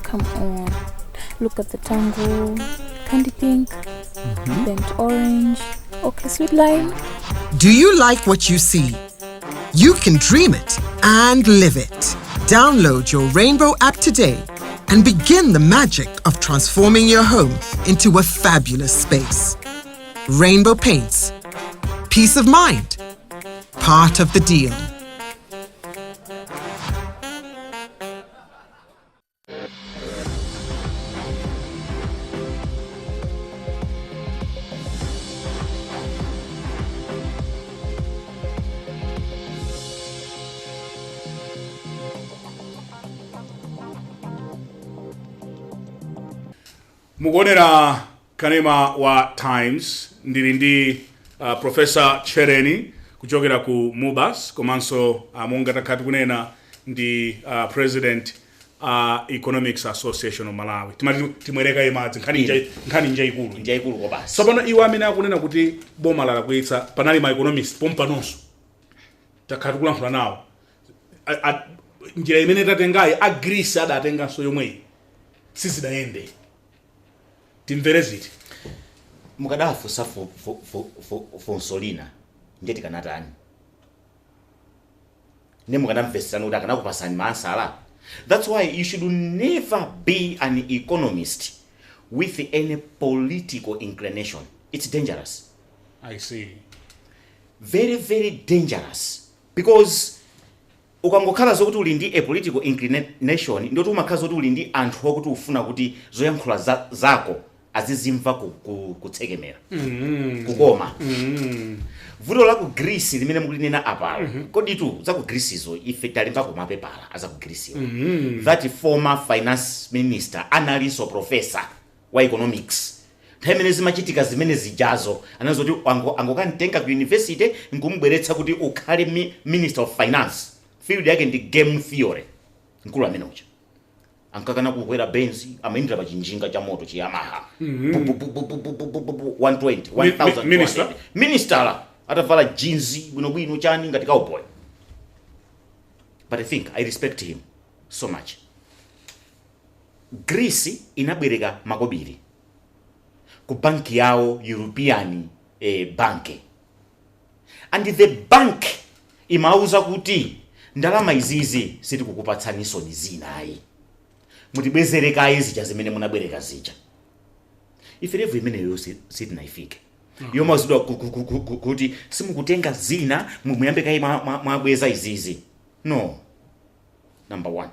Speaker 2: Come on, look at the tango, candy pink, bent orange, okay, sweet lime.
Speaker 4: Do you like what you see? You can dream it and live it. Download your Rainbow app today and begin the magic of transforming your home into a fabulous space. Rainbow Paints. Peace of mind. Part of the deal.
Speaker 1: mukuonera kanema wa Times ndili ndi Professor Tchereni kuchokera ku Mubas komanso monga takhati kunena ndi President Economics Association of Malawi. Timwereka imadzi nkhani njaikulu
Speaker 5: kwa basi.
Speaker 1: Sapano iwo amene akunena kuti boma lalakwitsa panali ma economist pompanonso takhati kulankhula nawo njira imene tatengayi a Greece adatenganso yomweyi sizidayende timvere ziti
Speaker 5: mukadafunsa fonsolina njeti kanatani ne mukanamvesana kuti akanakupasani mansala. That's why you should never be an economist with any political inclination. It's dangerous.
Speaker 1: I see.
Speaker 5: Very, very dangerous. Because ukangokhala zokuti uli ndi a political inclination ndio umakhala zokuti uli ndi anthu okuti ufuna kuti zoyankhula zako azizimva kutsekemera kukoma. Vuto la ku Greece limene mukulinena apalo kodi tu za ku Greece zo ife talimva ku mapepala aza ku Greece that former finance minister analyst professor wa economics themene zimachitika zimene zijazo anazoti angokantenga ku university ngumubweretsa kuti ukhale minister of finance field yake ndi game theory nkulu amene ucha ankakana kukwera benzi amaindira pa chinjinga cha moto cha Yamaha 120 minister atavala jeans bwino chani ngati cowboy. But I respect him so much. Greece inabwereka makobiri ku banki yawo European bank, and the bank imauza kuti ndalama izizi siti kukupatsaniso ni zinayi mutibwezerekayi zija zimene munabwereka zija ife level imene yose siti naifike. Yoma zidwa kuti simukutenga zina muyambe kai mwabweza izizi. No. Number one.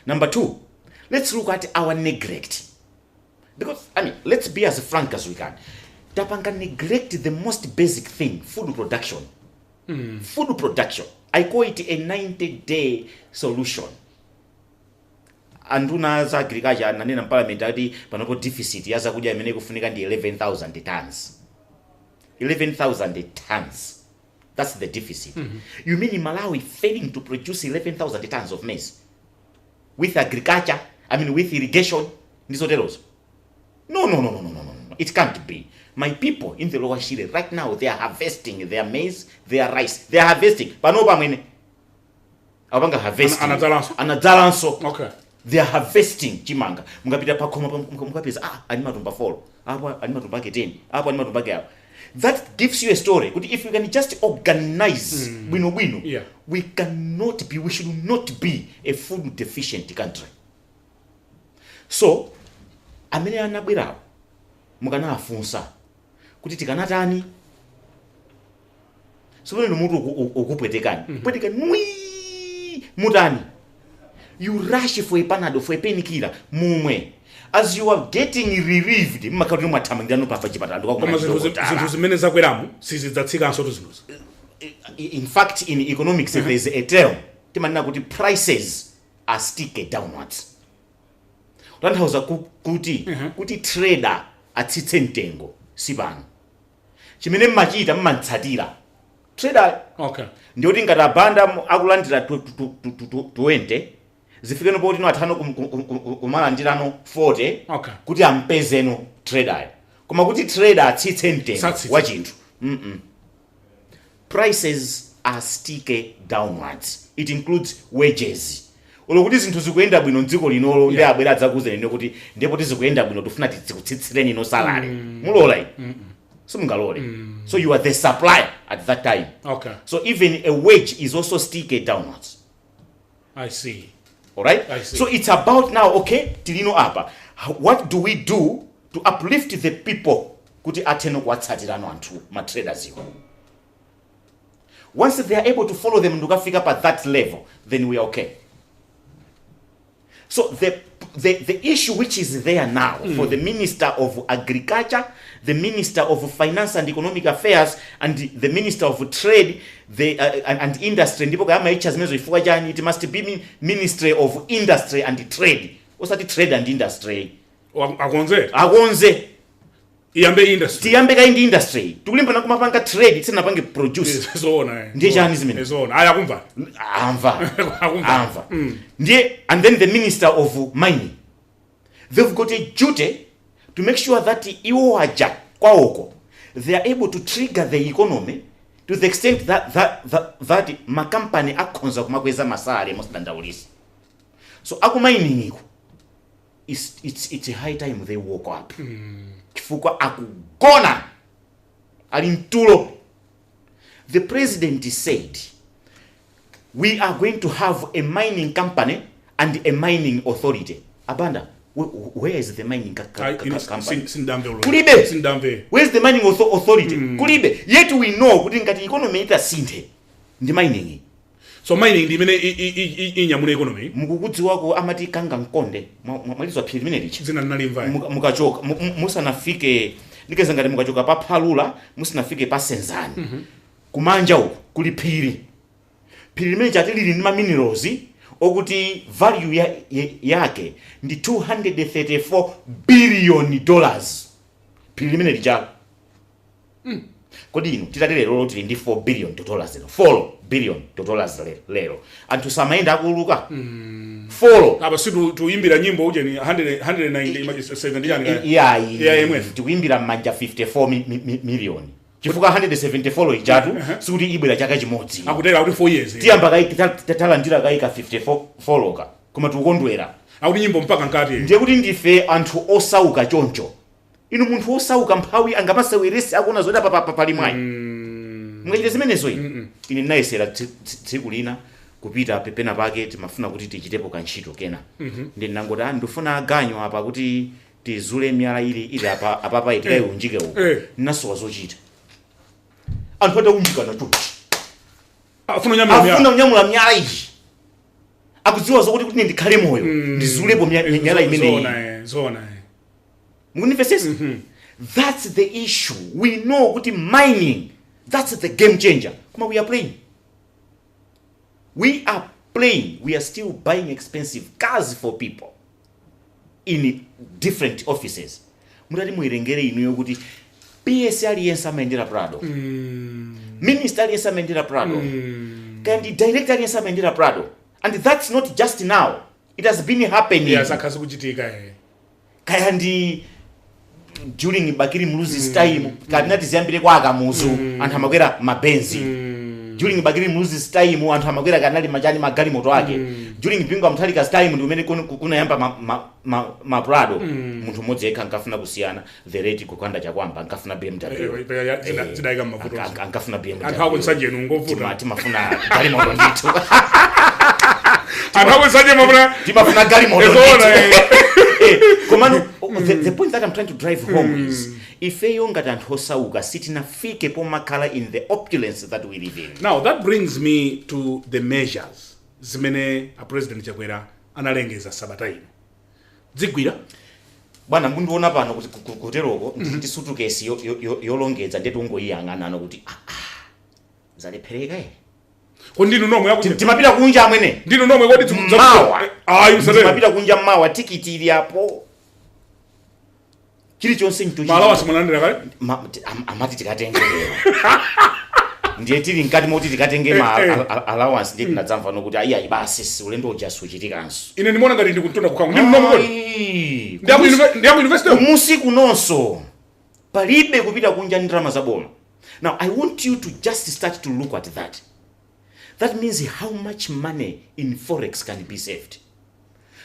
Speaker 5: Number two, let's look at our neglect. Because let's be as frank as we can. Tapanga neglect the most basic thing, food production. Food production. I call it a 90-day solution. Anduna za agriculture nanena parliament ati panopo deficit yaza kuja imene kufunika ndi 11,000 tons. 11,000 tons. That's the deficit. You mean in Malawi failing to produce 11,000 tons of maize? With agriculture, with irrigation, nisoteros? No. It can't be. My people in the lower Shire right now, they are harvesting their maize, their rice. They are harvesting. Panoba mwene. Abanga harvesting. Anadalanso.
Speaker 1: Okay.
Speaker 5: They are harvesting chimanga. Mungapita pakoma mungapeza animatumba fall. Animatumba ke 10. Animatumba ke. That gives you a story. If we can just organize we should not be a food deficient country. So, amene anabwera mukana afunsa kuti tikanatani so no mutu okupwetekani mutani you rush for a panado for a painkiller mumwe. As you are getting relieved makati mwatamangirano papa chipatala
Speaker 1: koma zinthu zimene zakweramu sizidzatsikanso tuzinuzi.
Speaker 5: In fact, in economics there is a term timanena kuti prices are sticky downwards. Utanthauza kuti trader atsitse mtengo sipano chimene mmachita mmantsatira trader.
Speaker 1: Okay.
Speaker 5: Ndioti ngati Banda akulandira 20 zifike nopo tino atano kumalandirano 40.
Speaker 1: Okay.
Speaker 5: Kuti ampezeno trader koma kuti trader atsitse mtengo wa chinthu prices are sticky downwards. It includes wages. Olokuti zinthu zikuyenda bwino dziko linolo ndi abwera adzakuzeni kuti ndipo tizikuyenda bwino tufuna tikutsitsireni no salary. Mulola so mungalole. So you are the supplier at that time.
Speaker 1: Okay.
Speaker 5: So even a wage is also sticky downwards.
Speaker 1: I see.
Speaker 5: All right?
Speaker 1: I see.
Speaker 5: So it's about now, okay, tilino apa. What do we do to uplift the people kuti ateno kwatsatirano anthu ma traders iwo? Once they are able to follow them ndukafika at that level, then we are okay. So the issue which is there now for the Minister of Agriculture, the Minister of Finance and Economic Affairs, and the Minister of Trade and Industry, it must be Ministry of Industry and Trade. What's that trade and industry?
Speaker 1: akonze iyambe industry
Speaker 5: tiyambe ka industry tikulimbana kumapanga trade tsenapange produce
Speaker 1: zona
Speaker 5: ndiye chani zimene
Speaker 1: zona aya kumva
Speaker 5: amva ndiye and then the minister of mining they've got a duty to make sure that iwo aja kwaoko they are able to trigger the economy to the extent that makampani akhonza kumakweza masale mosadandaulisa. So aku mining iko it's a high time they woke up. Chifukwa akugona ali mtulo. The president said we are going to have a mining company and a mining authority. Abanda, where is the mining company?
Speaker 1: Kulibe.
Speaker 5: Where is the mining authority? Kulibe. Yet we know kuti ngati economy ita sinthe ndi mining.
Speaker 1: So mining ndi mene inyamula economy.
Speaker 5: Mukukudzi wako amati kanga nkonde mwalizwa phiri mene lichi.
Speaker 1: Zina nalimva.
Speaker 5: Mukachoka musanafike ndikeza ngati mukachoka pa Phalula musanafike pa Senzani. Kumanja uko kuli phiri. Phiri limene chati lili ndi ma minerals okuti value yake ndi $234 billion. Phiri limene lijalo. Kodi ino titatere lero tili ndi $4 billion lero. $4 billion lero. Anthu samaenda akuluka. 4.
Speaker 1: Aba situ tuimbira nyimbo uje ni 190 yani.
Speaker 5: Yeah, tuimbira manja 54 million. Chifukwa 174 ijatu sikuti ibwera chaka chimodzi.
Speaker 1: Akutera kuti 4 years.
Speaker 5: Tiyamba talandira kaika 54 loka. Koma tukondwera.
Speaker 1: Akuti nyimbo mpaka nkati.
Speaker 5: Ndiye kuti ndife anthu osauka choncho. Inu munthu osauka mphawi angamaseweresi akuna zoda pali mwayi. Mungachite zimenezo ine. Ine naisera tsiku lina kupita pepena pake timafuna kuti tichitepo kantchito kena. Ndi nangoti ndifuna aganyo apa kuti tizule miyala ili apa itikayi unjike uko. Nasowa zochita. Anthu adaunjika na chonchi.
Speaker 1: Afuna
Speaker 5: unyamula miyala iyi. Akudziwa zokuti kuti ndikhale moyo. Ndizulepo miyala imene.
Speaker 1: Zona.
Speaker 5: That's the issue. We know kuti mining, that's the game changer. Come on, we are playing. We are still buying expensive cars for people in different offices. Mutati muirengere inu yokuti PS aliyense amaendera Prado. Minister aliyense amaendera Prado. Kandi director aliyense amaendera Prado. And that's not just now. It has been happening.
Speaker 1: Yes, akazi kuchitika
Speaker 5: kaya ndi during Bakiri Muluzi's time kadinati ziyambire kwa akamuzu anthu amakwera mabenzi. During Bakiri Muluzi's time anthu amakwera kanali majani magali moto ake. During Bingu Mutharika's time ndi umene kunayamba ma Prado. Munthu mmodzi yekha ankafuna kusiyana the rate kukwanda chakwamba ankafuna BMW.
Speaker 1: Zidaika mavuto.
Speaker 5: Ankafuna BMW.
Speaker 1: Anthu nsanje ngovuta.
Speaker 5: Timafuna gali moto ndithu.
Speaker 1: Anthu nsanje
Speaker 5: timafuna gali moto. The point that I'm trying to drive home is if you ngati anthu osauka sitinafike pomakhala in the opulence that we live in.
Speaker 1: Now that brings me to the measures zimene a president Chakwera analengeza sabata ino. Zigwira
Speaker 5: bwana mundiona pano kuteroko ndi suitcase yolongedza ndetu ungoyiyang'ana kuti zalephereka
Speaker 1: Kondino nomwe yakuti
Speaker 5: timapita kunja amwene.
Speaker 1: Ndino nomwe kodi
Speaker 5: timapita kunja mawa tikiti ili apo. Kili chonse ntochi.
Speaker 1: Malawi simulandira kale?
Speaker 5: Amati tikatenge lero. Ndiye tili ngati moti tikatenge allowance ndi tinadzamva nokuti ayi basi ulendo ujasu chitikanso.
Speaker 1: Ine ndimona ngati ndikutonda kukhamu. Ndino nomwe kodi. Ndiyamu university
Speaker 5: musiku nonso. Palibe kupita kunja ndi ndalama zaboma. Now I want you to just start to look at that. That means how much money in forex can be saved.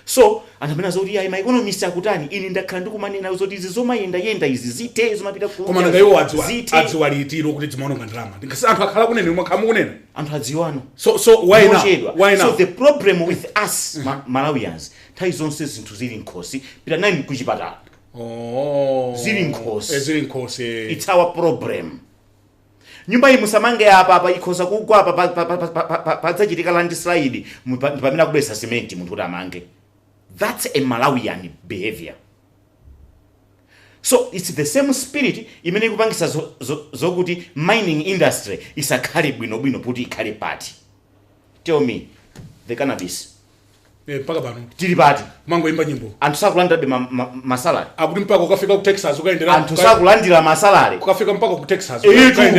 Speaker 5: So, anamena zoti ayi ma economist akutani ini ndakhala ndikumanena zoti izi zomayenda izi zite zomapita ku.
Speaker 1: Koma ngayo adziwalitiro kuti timaononga ndalama. Ndikasa anthu akhala kunene mwakhamu kunene.
Speaker 5: Anthu adziwano.
Speaker 1: So why now?
Speaker 5: So the problem with us Malawians, nthawi zonse zinthu zili nkhosi pita nani kuchipatala. Zili nkhosi. It's our problem. Nyumba hii musamange apa ikhoza kugwa apa padzachitika landslide pamene kubwesa cement munthu kuti amange. That's a Malawian behavior. So it's the same spirit imene ikupangisa zokuti mining industry isakhale bwino kuti ikhale party. Tell me, the cannabis
Speaker 1: Paka pano.
Speaker 5: Tili pati.
Speaker 1: Mango imba nyimbo.
Speaker 5: Anthu sakulandira masalari.
Speaker 1: Akuti mpaka ukafika ku Texas ukaendera.
Speaker 5: Anthu sakulandira masalari.
Speaker 1: Ukafika mpaka ku Texas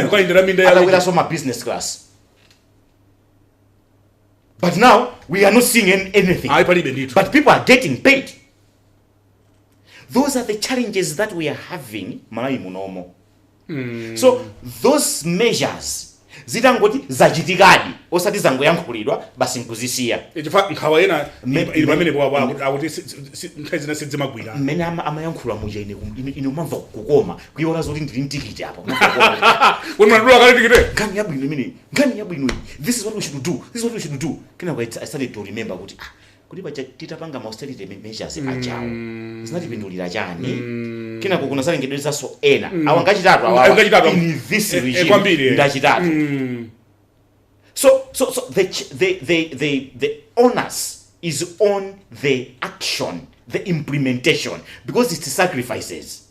Speaker 5: ukaendera
Speaker 1: minda ya.
Speaker 5: Atakwera so ma business class. But now we are not seeing anything. But people are getting paid. Those are the challenges that we are having Malawi munomo. So those measures zitangoti zachitikadi osati zangoyankhulidwa basi nkuzisiya.
Speaker 1: Echifa nkhawaena ilipamene kwa akuti nkhazina sidzimagwira.
Speaker 5: Mmene amayankhula muja ine umamva kukoma kuiona zoti ndili ntikiti apo.
Speaker 1: When mnadula kale tikite.
Speaker 5: Ngani yabwino. This is what we should do. Kena I started to remember kuti kuti bacha titapanga austerity measures ajawo. Zinatipindulira chani. Kena kuna salengedweza so ena. Awangachitatu awa. In this regime ndachitatu. So the onus is on the action, the implementation, because it's sacrifices.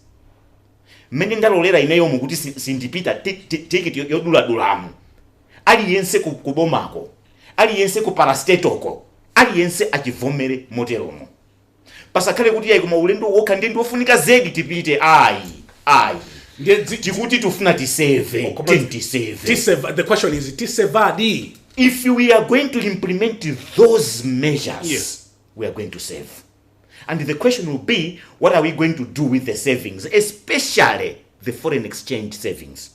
Speaker 5: Mene ndalolera ineyo mukuti sindipita ticket yodula aliyense kubomako, aliyense ku parastetoko, aliyense achivomere moteromo. Pasakale kuti yayi kuma ulendo woka ndi ofunika zedi tipite ayi. Tikuti tufuna tisave.
Speaker 1: The question is tisevadi.
Speaker 5: If we are going to implement those measures,
Speaker 1: yes,
Speaker 5: we are going to save. And the question will be, what are we going to do with the savings, especially the foreign exchange savings?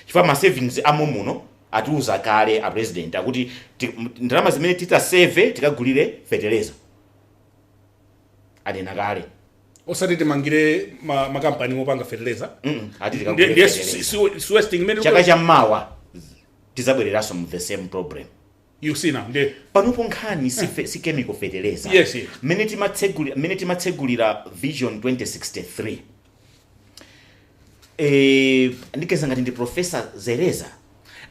Speaker 5: Chifama savings amomuno atuza kale a president akuti ndalama zimene titasave tikagulire fertilizer. Adena kale.
Speaker 1: Osati timangire makampani mopanga fertilizer.
Speaker 5: Ati tikagulire fertilizer.
Speaker 1: Swesting mene
Speaker 5: chaka cha mawa tizabwereraso mu the same problem.
Speaker 1: You see now.
Speaker 5: Panopo nkhani si chemical fertilizer.
Speaker 1: Yes.
Speaker 5: Mene timatsegulira Vision 2063. Ndikeza ngati ndi Professor Zereza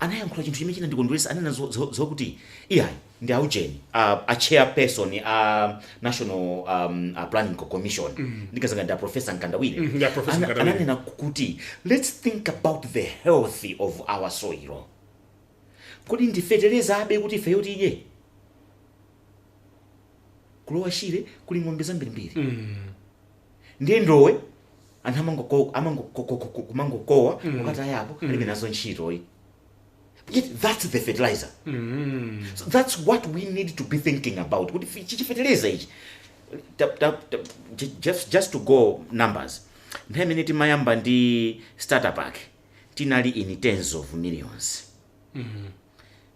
Speaker 5: anayankhula chinthu chimene china ndikondweresa anena zokuti iyayi ndi aujeni a chairperson National Planning Commission. Ndikeza ngati Professor Nkandawire ananena kuti let's think about the health of our soil. Kodi ndi fertilizer abe kuti ife yoti iye kulowa shire kuli ng'ombe zambirimbiri. Ndiye ndowe anthu amangokowa wakati yapo alibe nazo ntchito. Yet that's the fertilizer. So that's what we need to be thinking about. What if fertilizer ichi just to go numbers. Nthawi timayamba ndi startup ake tinali in tens of millions.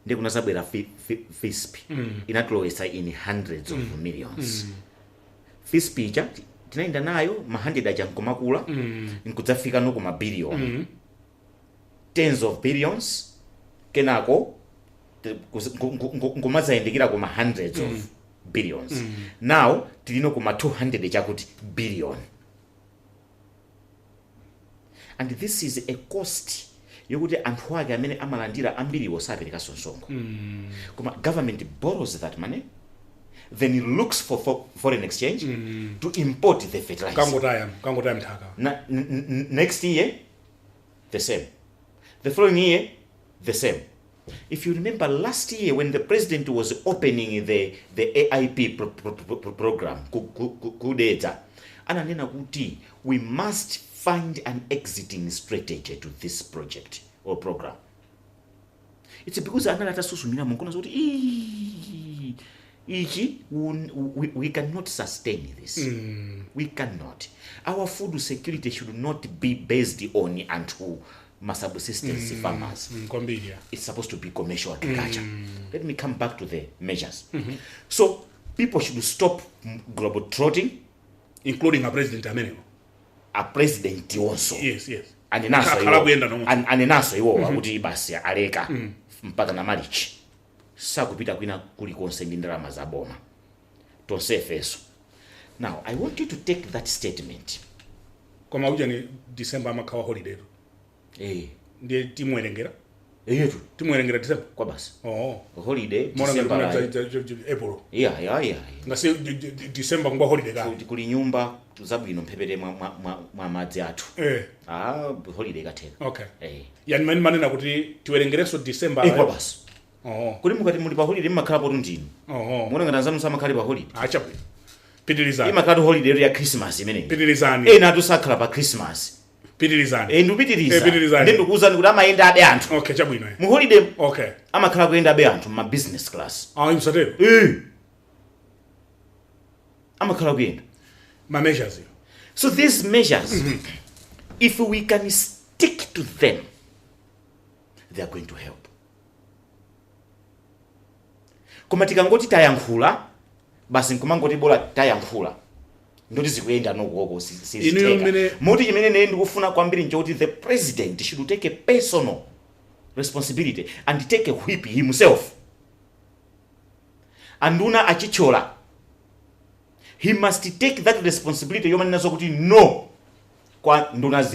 Speaker 5: Ndi kunazabwera FISP inatulowesa in hundreds of millions. FISP icha tinaenda nayo ma 100 aja nkomakula nkudzafika no kuma billion. Tens of billions kenako ngomazayendekera kuma hundreds of billions. Now tilino kuma 200 chakuti billion. And this is a cost yokuti anthu ake amene amalandira ambiri wosapereka sonsongo. Kuma government borrows that money, then it looks for foreign exchange to import the fertilizer.
Speaker 1: Kangotaya mthaka.
Speaker 5: Next year the same. The following year the same. If you remember last year when the president was opening the AIP program kudeta ananena kuti we must find an exiting strategy to this project or program. It's because analata susumira mukona zoti we cannot sustain this. We cannot. Our food security should not be based on unto subsistence farmers. It's supposed to be commercial agriculture. Let me come back to the measures. So people should stop global trotting,
Speaker 1: including a president Ameneo.
Speaker 5: A president also.
Speaker 1: Yes.
Speaker 5: Anenaso iwo akuti basi aleka mpaka na marichi. Sakupita kwina kulikonse ndi ndalama za boma. Tonsefeso. Now I want you to take that statement.
Speaker 1: Koma uja ni December makawa holiday. Ndiye timwerengera?
Speaker 5: Yetu.
Speaker 1: Timwerengera December?
Speaker 5: Kwa basi.
Speaker 1: Holiday
Speaker 5: December.
Speaker 1: April.
Speaker 5: Yeah.
Speaker 1: Ngasi December ngwa holiday ka.
Speaker 5: Kuli nyumba zabwino mpepere mwa madzi athu. Holiday katheka.
Speaker 1: Okay. Yani manena kuti tiwerengereso December.
Speaker 5: Kwa basi. Kuli mukati muli pa holiday mmakhala poto ndinu. Mwana ngati anzanu samakhala pa holiday.
Speaker 1: Acha pitirizani.
Speaker 5: Imakhala holiday ya Christmas imene.
Speaker 1: Pitirizani.
Speaker 5: Ena atusakhala pa Christmas.
Speaker 1: Pitirizani.
Speaker 5: Ndupitiriza. Ndikukuuzani kuti amayenda abe anthu.
Speaker 1: Okay, chabwino.
Speaker 5: Mu holiday.
Speaker 1: Okay.
Speaker 5: Amakhala kuyenda abe anthu ma business class.
Speaker 1: Imsatero.
Speaker 5: Amakhala kuyenda.
Speaker 1: Ma measures.
Speaker 5: So these measures, if we can stick to them, they are going to help. Koma tikangoti tayankhula, basi nkumangoti bola tayankhula. Ndoti zikuyenda nokoko siziteka. Moti chimene ne ndikufuna kwambiri nchoti the president should take a personal responsibility and take a whip himself. Anduna achichola. He must take that responsibility yomanena zokuti no kwa nduna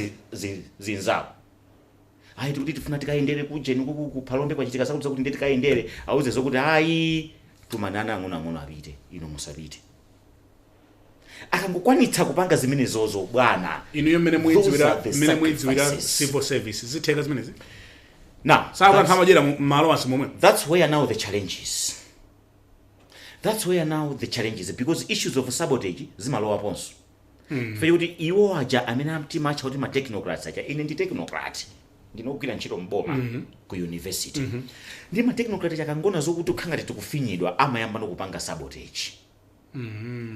Speaker 5: zinzawo. Ayi kuti tifuna tikaendere kujeni kuphalombe kwachitika sakuti kuti ndeti kaendere auze zokuti ayi tumanana ang'ono apite ino musapite. Akangokwanitsa kupanga zimene zozo bwana.
Speaker 1: Ino mmene muidziwira civil service zitheka zimenezi.
Speaker 5: Now,
Speaker 1: malo asimomwe.
Speaker 5: That's where now the challenge is. That's where now the challenge is because issues of sabotage zimalowa ponso. Feyuti iwo aja amene amtima acha kuti ma technocrats acha ine ndi technocrat. Ndinogwira ntchito mboma ku university. Ndi ma technocrat akangona zokuti ukhangati tikufinyidwa amayamba nokupanga sabotage.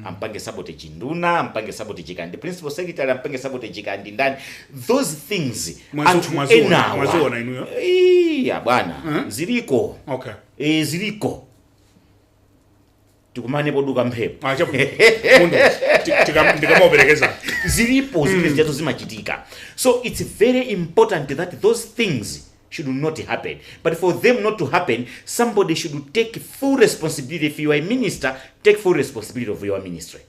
Speaker 5: Ampange sabotage nduna, ampange sabotage kandi principal secretary, ampange sabotage kandi ndani. Those things
Speaker 1: mwaziona inuyo.
Speaker 5: Ya bwana, ziliko.
Speaker 1: Okay.
Speaker 5: Ziliko. Tukumane poduka mphepo.
Speaker 1: Ndikamoberekeza.
Speaker 5: Zilipo zimene zimachitika. So it's very important that those things should not happen. But for them not to happen, somebody should take full responsibility. If you are a minister, take full responsibility of your ministry.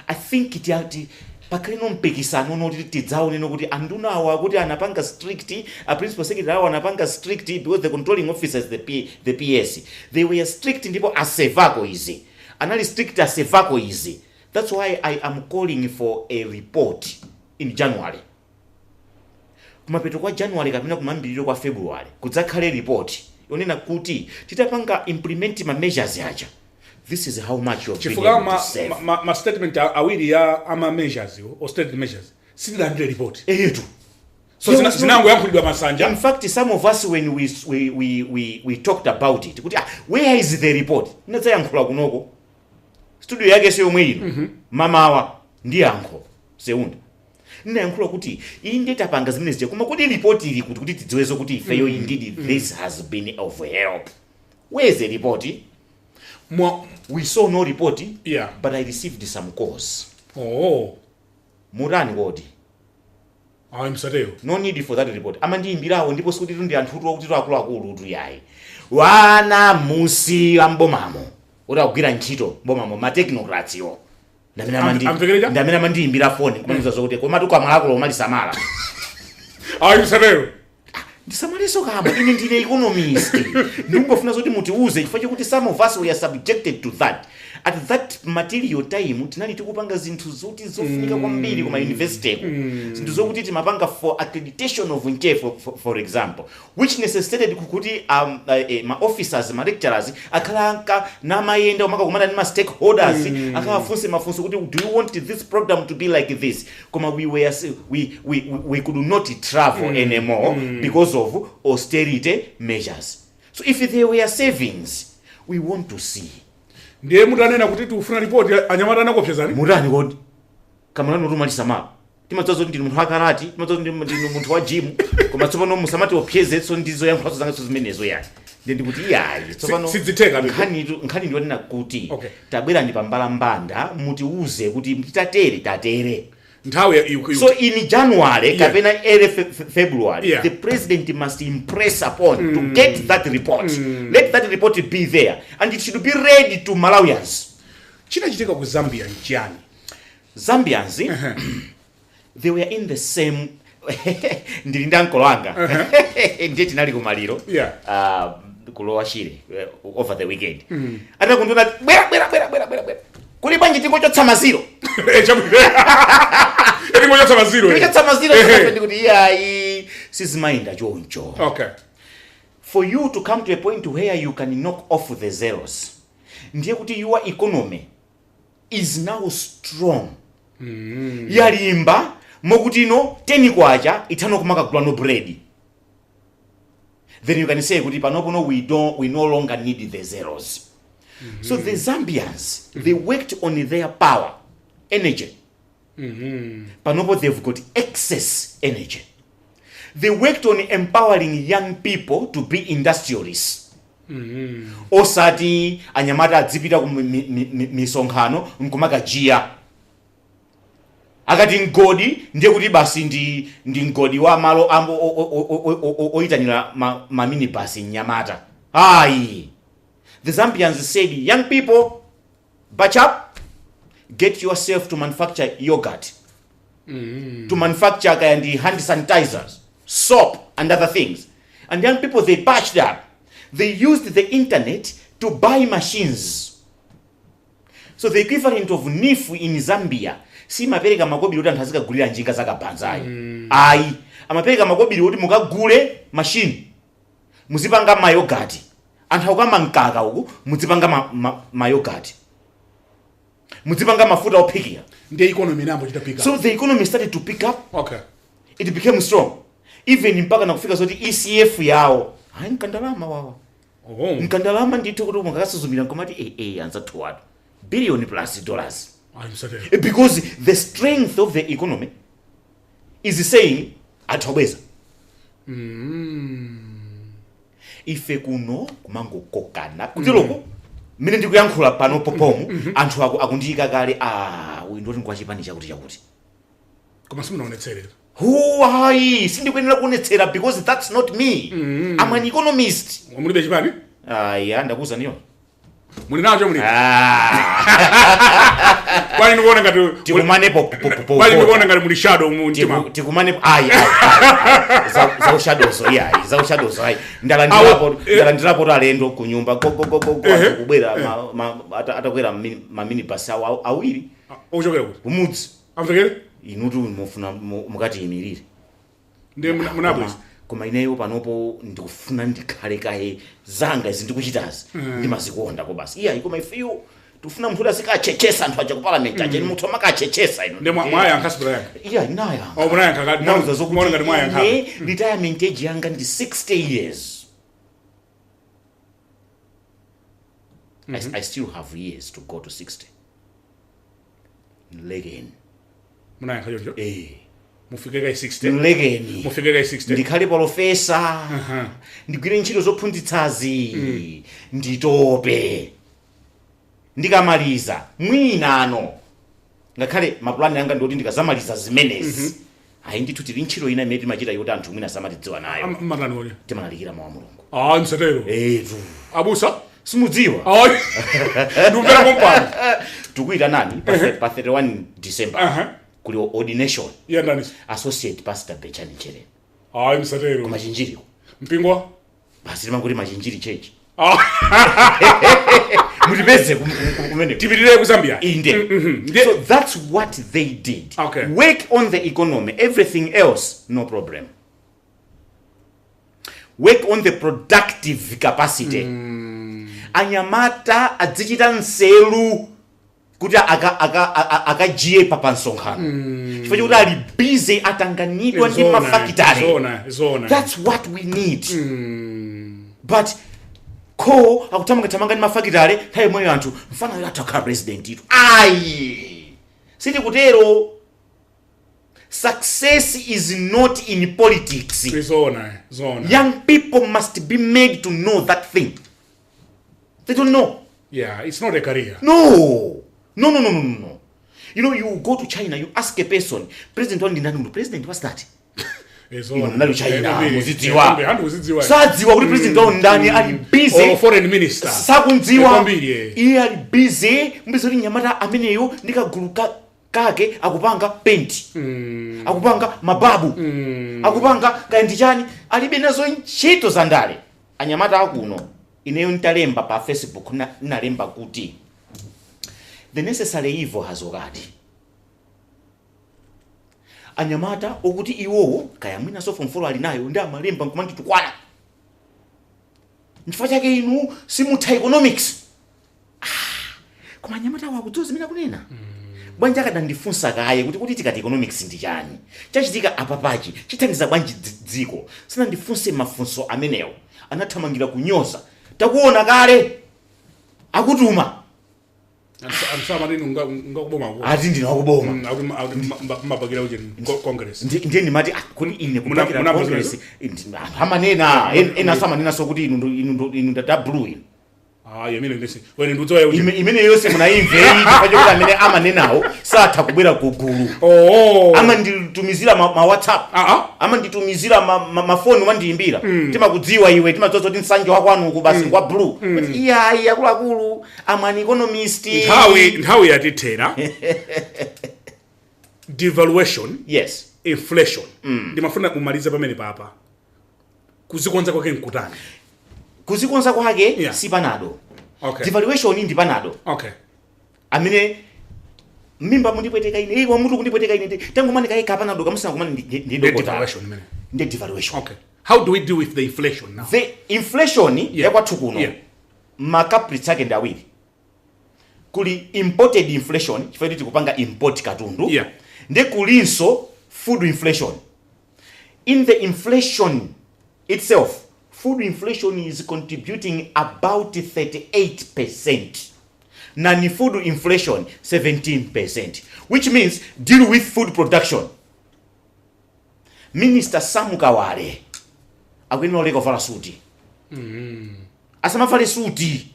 Speaker 5: I think it yati pakalino mpikisano noti tidzaone nokuti anduna awa kuti anapanga strict, a principal secretary awa anapanga strict because the controlling officers the PS they were strict ndipo asevako izi. Anali strict asevako izi. That's why I am calling for a report in January. Kumapeto kwa January kapena kumambiliro kwa February kudzakhale report yonena kuti titapanga implement ma measures aja. This is how much you're being able to save.
Speaker 1: Ma statement awiri ya ama measures or state measures. Sindandle report.
Speaker 5: Eyetu.
Speaker 1: So zinango yankhulidwa masanja.
Speaker 5: In fact, some of us when we talked about it, kuti where is the report? Ndetsa yankhula kunoko. Studio yake sio mwino. Mamawa ndi yankho seunda. Ninayankhula kuti inde tapanga zimene zije koma kuti report ili kuti tidziwe kuti ifeyo indeed this has been of help. Where is the report? We saw no report, but I received some calls. Murani wodi.
Speaker 1: I'm sorry.
Speaker 5: No need for that report. Amandiimbirawo ndipo sikuti ndi anthu kuti akulu utu yayi. Wana musi ambomamo. Ora kugwira ntchito mbomamo ma technocrats yo. Ndamene mandiimbira phone kumaniza zokuti koma tukamalakulo mali samala.
Speaker 1: I'm sorry.
Speaker 5: Ndisamaleso kama ine ndine economist. Ndingofuna zoti mutiuze chifukwa kuti some of us we are subjected to that. At that material time tinali tikupanga zinthu zoti zofunika kwambiri kuma university. Zinthu zokuti timapanga for accreditation of NCHE for example, which necessitated kuti ma officers ma lecturers akhalanka namayenda omakakumana ndi ma stakeholders akawafunse mafunso kuti do you want this program to be like this? Koma we could not travel anymore because of austerity measures. So if there were savings, we want to see.
Speaker 1: Ndiye mutanena kuti tufuna report anyamata nakopsezani?
Speaker 5: Mutani kodi? Kamala no rumali sama. Timatsozo ndi munthu wakarati, timatsozo ndi munthu wa gym, koma tsopano musamati opyeze so ndizo yankhoso zanga zimenezo yani. Ndi kuti yayi, tsopano
Speaker 1: sidziteka
Speaker 5: nkhani ndionena kuti tabwera ndi pambala mbanda mutiuze kuti tatere.
Speaker 1: So
Speaker 5: in January, early February, the president must impress upon to get that report. Let that report be there, and it should be ready to Malawians.
Speaker 1: Chinachitika ku Zambia nchani?
Speaker 5: Zambians, they were in the same. Ndilinda nkolanga. Ndiye tinali kumaliro. Kulowa shire over the weekend. Ata kunduna bwera. Kuli banji tingo chotsa maziro.
Speaker 1: Tingo chotsa maziro.
Speaker 5: Tingo chotsa maziro kuti yayi sizimayenda choncho.
Speaker 1: Okay.
Speaker 5: for you to come to a point where you can knock off the zeros, ndiye kuti your economy is now strong. Yalimba mokuti ino 10 kwacha itano kumakagula no bread. Then you can say kuti panopono we no longer need the zeros. So the Zambians, they worked on their power, energy. Panopo they've got excess energy. They worked on empowering young people to be industrialists. Osati anyamata adzipita ku misonkhano nkumaka jia. Akati ngodi ndiye kuti basi ndi ngodi wa malo ambo oitanira ma minibus nyamata. Ayi. The Zambians said, young people, batch up, get yourself to manufacture yogurt, to manufacture hand sanitizers, soap, and other things. And young people, they batched up. They used the internet to buy machines. So the equivalent of NIF in Zambia, si mapereka makobiri kuti anthu azikagulira njinga zakabanzayi. Ayi, amapereka makobiri kuti mukagule machine, muzipanga mayogurt. Anthu akama mkaka uku muzipanga mayogurt. Muzipanga mafuta ophikira.
Speaker 1: The economy nambo chita pick up.
Speaker 5: So the economy started to pick up.
Speaker 1: Okay.
Speaker 5: It became strong. Even mpaka nakufika zoti ECF yawo. Hayi nkandalama wawa. Nkandalama ndithu kuti mukakasuzumira nkomati anza toward billion plus dollars.
Speaker 1: I'm certain.
Speaker 5: Because the strength of the economy is saying atobeza. Ife kuno kumango kokana kuti loko mine ndikuyankhula pano popomo anthu akundiyika kale uyu ndoti ngwachipani chakuti
Speaker 1: Koma simunaonetserera.
Speaker 5: Why? Sindikuyenera kuonetsera because that's not me. I'm an economist.
Speaker 1: Mulibe chipani?
Speaker 5: Yeah, ndakuza niyo.
Speaker 1: Muli nacho muli. Kwani ndikuona ngati
Speaker 5: tikumane
Speaker 1: kwani ndikuona ngati muli shadow mu mtima.
Speaker 5: Tikumane za shadows za shadows ndalandirapo talendo kunyumba kubwera atakwera ma minibus awiri.
Speaker 1: Ochokera kuti?
Speaker 5: Kumudzi.
Speaker 1: Amvekere?
Speaker 5: Inutu mufuna mukati imirire.
Speaker 1: Ndiye munabweza.
Speaker 5: Koma ineyo panopo ndikufuna ndikhale kaye zanga zindikuchitazi ndimazikonda ko basi koma ifiyo tufuna muthu asikachechesa anthu aja ku parliament aja ni muthu amakachechesa ino
Speaker 1: ndi mwaya yankasibira yanga
Speaker 5: inaya
Speaker 1: mwaya yankaka
Speaker 5: nauza
Speaker 1: zokuona ngati mwaya yankaka
Speaker 5: retirement age yanga ndi 60 years. I still have years to go to 60. Legend
Speaker 1: munaya yankaka mufike kai 60
Speaker 5: mlegeni
Speaker 1: mufike kai 60
Speaker 5: ndikhale professor ndigwire ntchito zophunzitsazi nditope ndikamaliza mwinano ngakhale mapulani anga ndoti ndikazamaliza zimenezi ndithu tili ntchito ina imene timachita yoti anthu mwina samatidziwa nayo
Speaker 1: matani oli
Speaker 5: timalalikira mawu a Mulungu.
Speaker 1: Msatero abusa
Speaker 5: simudziwa
Speaker 1: ndumvera kompani
Speaker 5: tikuita nani pa 31 December kuli ordination
Speaker 1: ndani
Speaker 5: associate pastor Betchani Tchereni.
Speaker 1: Msatero
Speaker 5: Koma chinjiri
Speaker 1: mpingwa
Speaker 5: basi timanguti machinjiri church. Mutipeze kumene
Speaker 1: tipitire ku Zambia
Speaker 5: inde. So that's what they did.
Speaker 1: Okay.
Speaker 5: Work on the economy, everything else no problem. Work on the productive capacity. Anyamata adzichita nselu kuti akajie papa nsonkhano chifukwa kuti ali busy atanganidwa ndi mafakitare. That's what we need. But ko akutamanga ndi mafakitare nthawi moyo anthu mfana atakhala president itu siti kutero. Success is not in politics. Young people must be made to know that thing. They don't know.
Speaker 1: It's not a career.
Speaker 5: No. You know, you go to China, you ask a person, President only nanu, President, what's that? China, muzidziwa. Sadziwa kuti President only ndani ali busy.
Speaker 1: Or foreign minister.
Speaker 5: Sakundziwa. Iye ali busy, mbizori nyamata ameneyo ndikagulu kake akupanga paint. Akupanga mababu. Akupanga kaendichani, alibe nazo ntchito za ndale. Anyamata akuno, ineyo ntalemba pa Facebook nalemba kuti the necessary evil has occurred. Anyamata okuti iwowo kaya mwina so from follow ali nayo ndi amalemba nkumandi tukwana. Nchifukwa chake inu simutha economics. Koma anyamata wakudziwa zimene kunena. Bwanji akadandifunsa kaye kuti tikati economics ndi chani. Chachitika apa pachi chithandiza bwanji dziko. Sinandifunse mafunso amenewo. Anathamangira kunyoza. Takuona kale akutuma.
Speaker 1: Amsama nini ngakuboma ko.
Speaker 5: Ati ndino akuboma.
Speaker 1: Mabakira uje Congress.
Speaker 5: Ndiye mati kuni ine kubakira Congress. Hamanena ena sama nena sokuti inu ndata blue.
Speaker 1: Yamine ndisi. Wene ndutsoya uje.
Speaker 5: Imene yose munaimve pacho kuti amene amanenao satha kubwera kugulu. Amanditumizira ma WhatsApp. Amanditumizira ma phone wandiimbira. Timakudziwa iwe timadzoza kuti nsanje wakwanu ku basi kwa blue. Iya akulu amani economist.
Speaker 1: Nthawi yatithera. Devaluation.
Speaker 5: Yes.
Speaker 1: Inflation. Ndimafuna kumaliza pamene papa. Kuzikonza kwake nkutani.
Speaker 5: Kuzikonza kwake si panado.
Speaker 1: Okay.
Speaker 5: Devaluation ndi panado.
Speaker 1: Okay.
Speaker 5: Amene mimba mundipweteka ine wa mutu kundipweteka ine tangu mani kai panado kamusana kumani ndi
Speaker 1: devaluation mene.
Speaker 5: Ndi devaluation.
Speaker 1: Okay. How do we deal with the inflation now?
Speaker 5: The inflation yakwathu kuno. Makapritsa ake ndawiri. Kuli imported inflation, chifukwa kuti kupanga import katundu. Ndi kulinso food inflation. In the inflation itself, food inflation is contributing about 38%. Non-food inflation 17%, which means deal with food production. Minister Sam Kawale akwena oleka vala suti. Asamafale suti.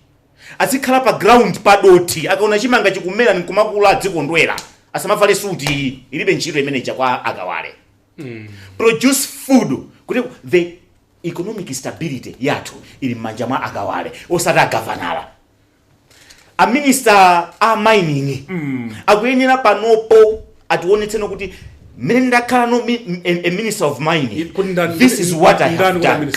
Speaker 5: Azikhala pa ground padoti akaona chimanga chikumera nkumakula dzikondwera. Asamafale suti ilibe ntchito imene kwa Akawale. Produce food kuti the economic stability yathu ili manja mwa Akawale osati governor. A minister a mining akuyenera panopo atiwonetseno kuti mene ndakhala no a minister of mining. This is what I have done.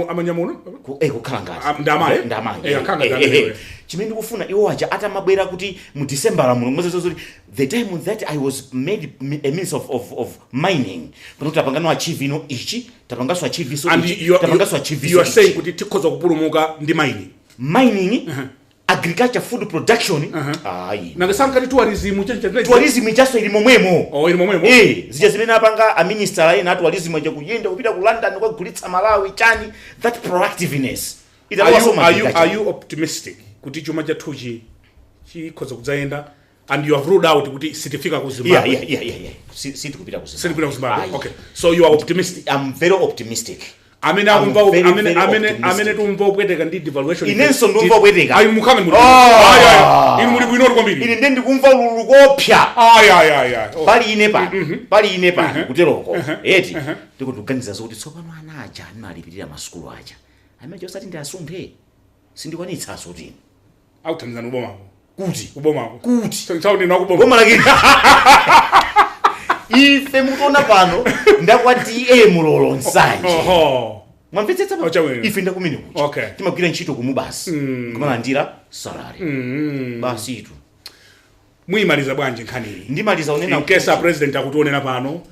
Speaker 1: Amanyamuno
Speaker 5: kukhala ngati chimene ndikufuna iwo aja atamabwera kuti mu December muno mwezi the time that I was made a minister of mining kuti tapangano achieve ino ichi tapangaso achieve so ichi tapangaso achieve so.
Speaker 1: You are saying kuti tikhoza kupulumuka ndi
Speaker 5: mining agriculture food production
Speaker 1: nangasankati
Speaker 5: tourism ichaso ili momwemo
Speaker 1: ili momwemo
Speaker 5: zija zimene apanga a minister ena tourism aje kuyenda kupita ku London kwagulitsa Malawi chani that proactiveness
Speaker 1: are you optimistic kuti chuma chathuchi chikhoza kudzaenda and you have ruled out kuti sitifika ku Zimbabwe?
Speaker 5: Sitikupita ku Zimbabwe.
Speaker 1: Okay, so you are optimistic.
Speaker 5: I'm very optimistic.
Speaker 1: Amene tumva upweteka ndi devaluation.
Speaker 5: Inenso ndumva upweteka.
Speaker 1: Ayi mukhame muri. Inu muri bwino kwambiri.
Speaker 5: Ine ndi kumva ululu kopya. Pali ine pa kuteroko. Eti ndikuganiza zokuti tsopano ana aja analipirira masukulu aja. Amene osati ndi asumphe. Sindikwanitsa soti.
Speaker 1: Authandizana ubomako.
Speaker 5: Kuti.
Speaker 1: Tsauni nakuboma.
Speaker 5: Boma lakini. Ife mutona pano ndakwati mulolo nsanje. Mwamvetsetsa pa. Ife ndakumene kuti.
Speaker 1: Okay.
Speaker 5: Timagwira ntchito ku Mubas. Kumalandira salary. Basi itu.
Speaker 1: Muyimaliza bwanji nkhani.
Speaker 5: Ndimaliza onena
Speaker 1: kesa president akutionera pano.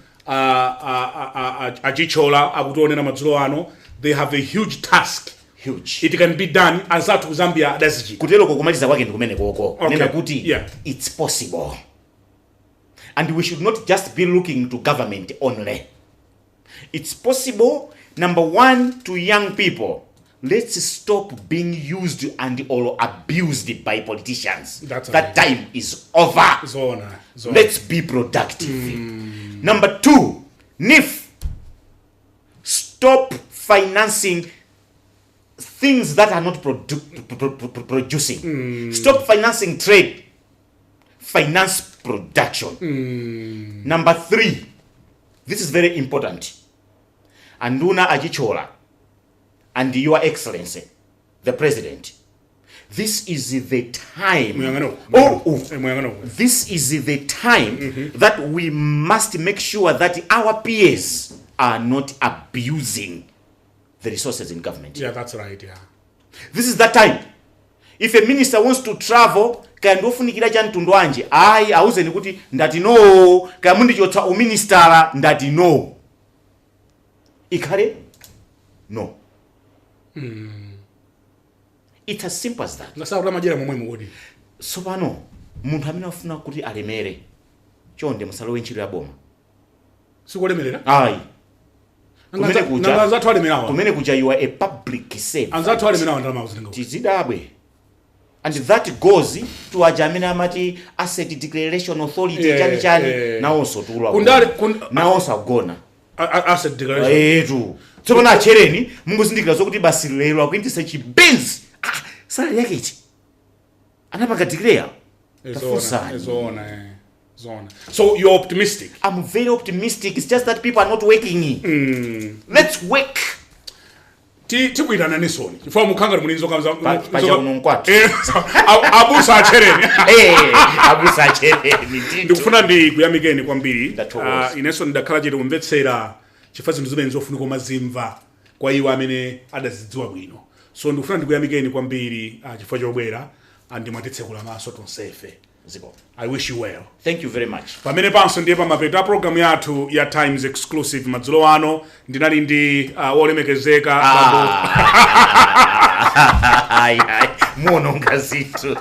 Speaker 1: Achichola akutionera madzulo ano. They have a huge task. It can be done azatu ku Zambia adaziji.
Speaker 5: Kutelo kumaliza kwake ndikumene koko. Nena kuti it's possible. And we should not just be looking to government only. It's possible, number one, to young people. Let's stop being used and or abused by politicians. That time is over.
Speaker 1: Zona.
Speaker 5: Let's be productive. Number two, NIF. Stop financing things that are not producing. Stop financing trade. Finance production. Number three, this is very important. Anduna Ajichola and Your Excellency, the President, this is the time. This is the time that we must make sure that our peers are not abusing the resources in government.
Speaker 1: Yeah, that's right.
Speaker 5: This is that time. If a minister wants to travel, kaya ndofunikira cha mtundu wanje auze ni kuti ndati no, kaya mundi chotsa uministara ndati no, ikhale no. It's as simple as that.
Speaker 1: Ngasakula majera momwe mukodi.
Speaker 5: So pano munthu amene afuna kuti alemere chonde musalowe ntchito ya boma.
Speaker 1: Sikulemerera?
Speaker 5: Ayi.
Speaker 1: Angaza twalemerawa.
Speaker 5: Kumene kuja you are a public servant.
Speaker 1: Anza twalemerawa ndalama uzinga.
Speaker 5: Tizidabwe. And that goes to ajamina amati asset declaration authority chani naonso tulwa. Naonso agona.
Speaker 1: Asset declaration.
Speaker 5: Tu. Tsopano Tchereni mungozindikira zokuti basi lero akuindisa chibenzi. Sala yake ichi. Anapanga declare.
Speaker 1: Zona. So you're optimistic?
Speaker 5: I'm very optimistic. It's just that people are not working. Let's work.
Speaker 1: Tikuitana nesoni. Chifukwa mukhanga mulinzo kamza.
Speaker 5: Paja unonkwatu.
Speaker 1: Abusa Tchereni.
Speaker 5: Abusa Tchereni.
Speaker 1: Ndikufuna kuyamikeni kwambiri. Ineso ndakhala chete kumvetsera chifukwa zinthu zimene zofunika mazimva kwa iwo amene adazidziwa bwino. So ndikufuna ndikuyamikeni kwambiri chifukwa chobwera andimwatitsekula maso tonsefe. I wish you well.
Speaker 5: Thank you very much.
Speaker 1: Pamene panso ndiye pamapeto program yathu ya Times Exclusive madzulo ano ndinali ndi olemekezeka
Speaker 5: Ai muno ngazitu.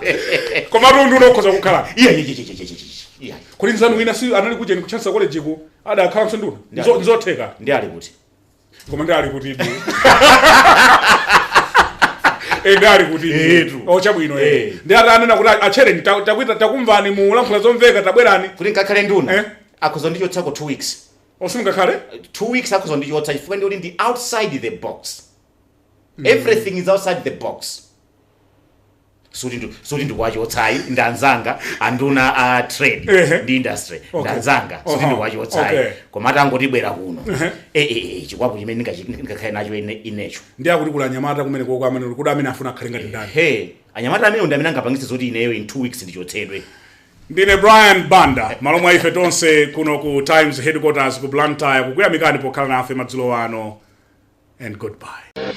Speaker 1: Koma rundu unokhoza kukhala.
Speaker 5: Yeah.
Speaker 1: Kuli nzanu wina si anali kuja ni kuchansa college ku ada akhala nduna. Nzotheka.
Speaker 5: Ndi ali kuti.
Speaker 1: Koma ndi ali kuti. Ndali kuti ochabwino ndi atanena kuti Tchereni takuita takumvani mu lankhula zomveka tabwerani
Speaker 5: kuti ngakhale nduna akhoza ndichotsako 2 weeks
Speaker 1: osungakhale
Speaker 5: 2 weeks akhoza ndichotsa chifukwa ndi ndi outside the box. Everything is outside the box. Suti ndiwachotsayi ndanzanga anduna trade ndi industry ndanzanga suti ndiwachotsayi koma atangotibwera kuno chikwapo chimene ndingakhale nacho inecho
Speaker 1: ndi akuti kula anyamata kumene koko amene kuti amene afuna akhale ngati ndani
Speaker 5: anyamata amene ndi amene angapangitse zoti ineyo in 2 weeks ndichotsedwe.
Speaker 1: Ndine Brian Banda malo mwa ife tonse kuno ku Times headquarters ku Blantyre kukuyamikani pokhala nafe madzulo ano and goodbye.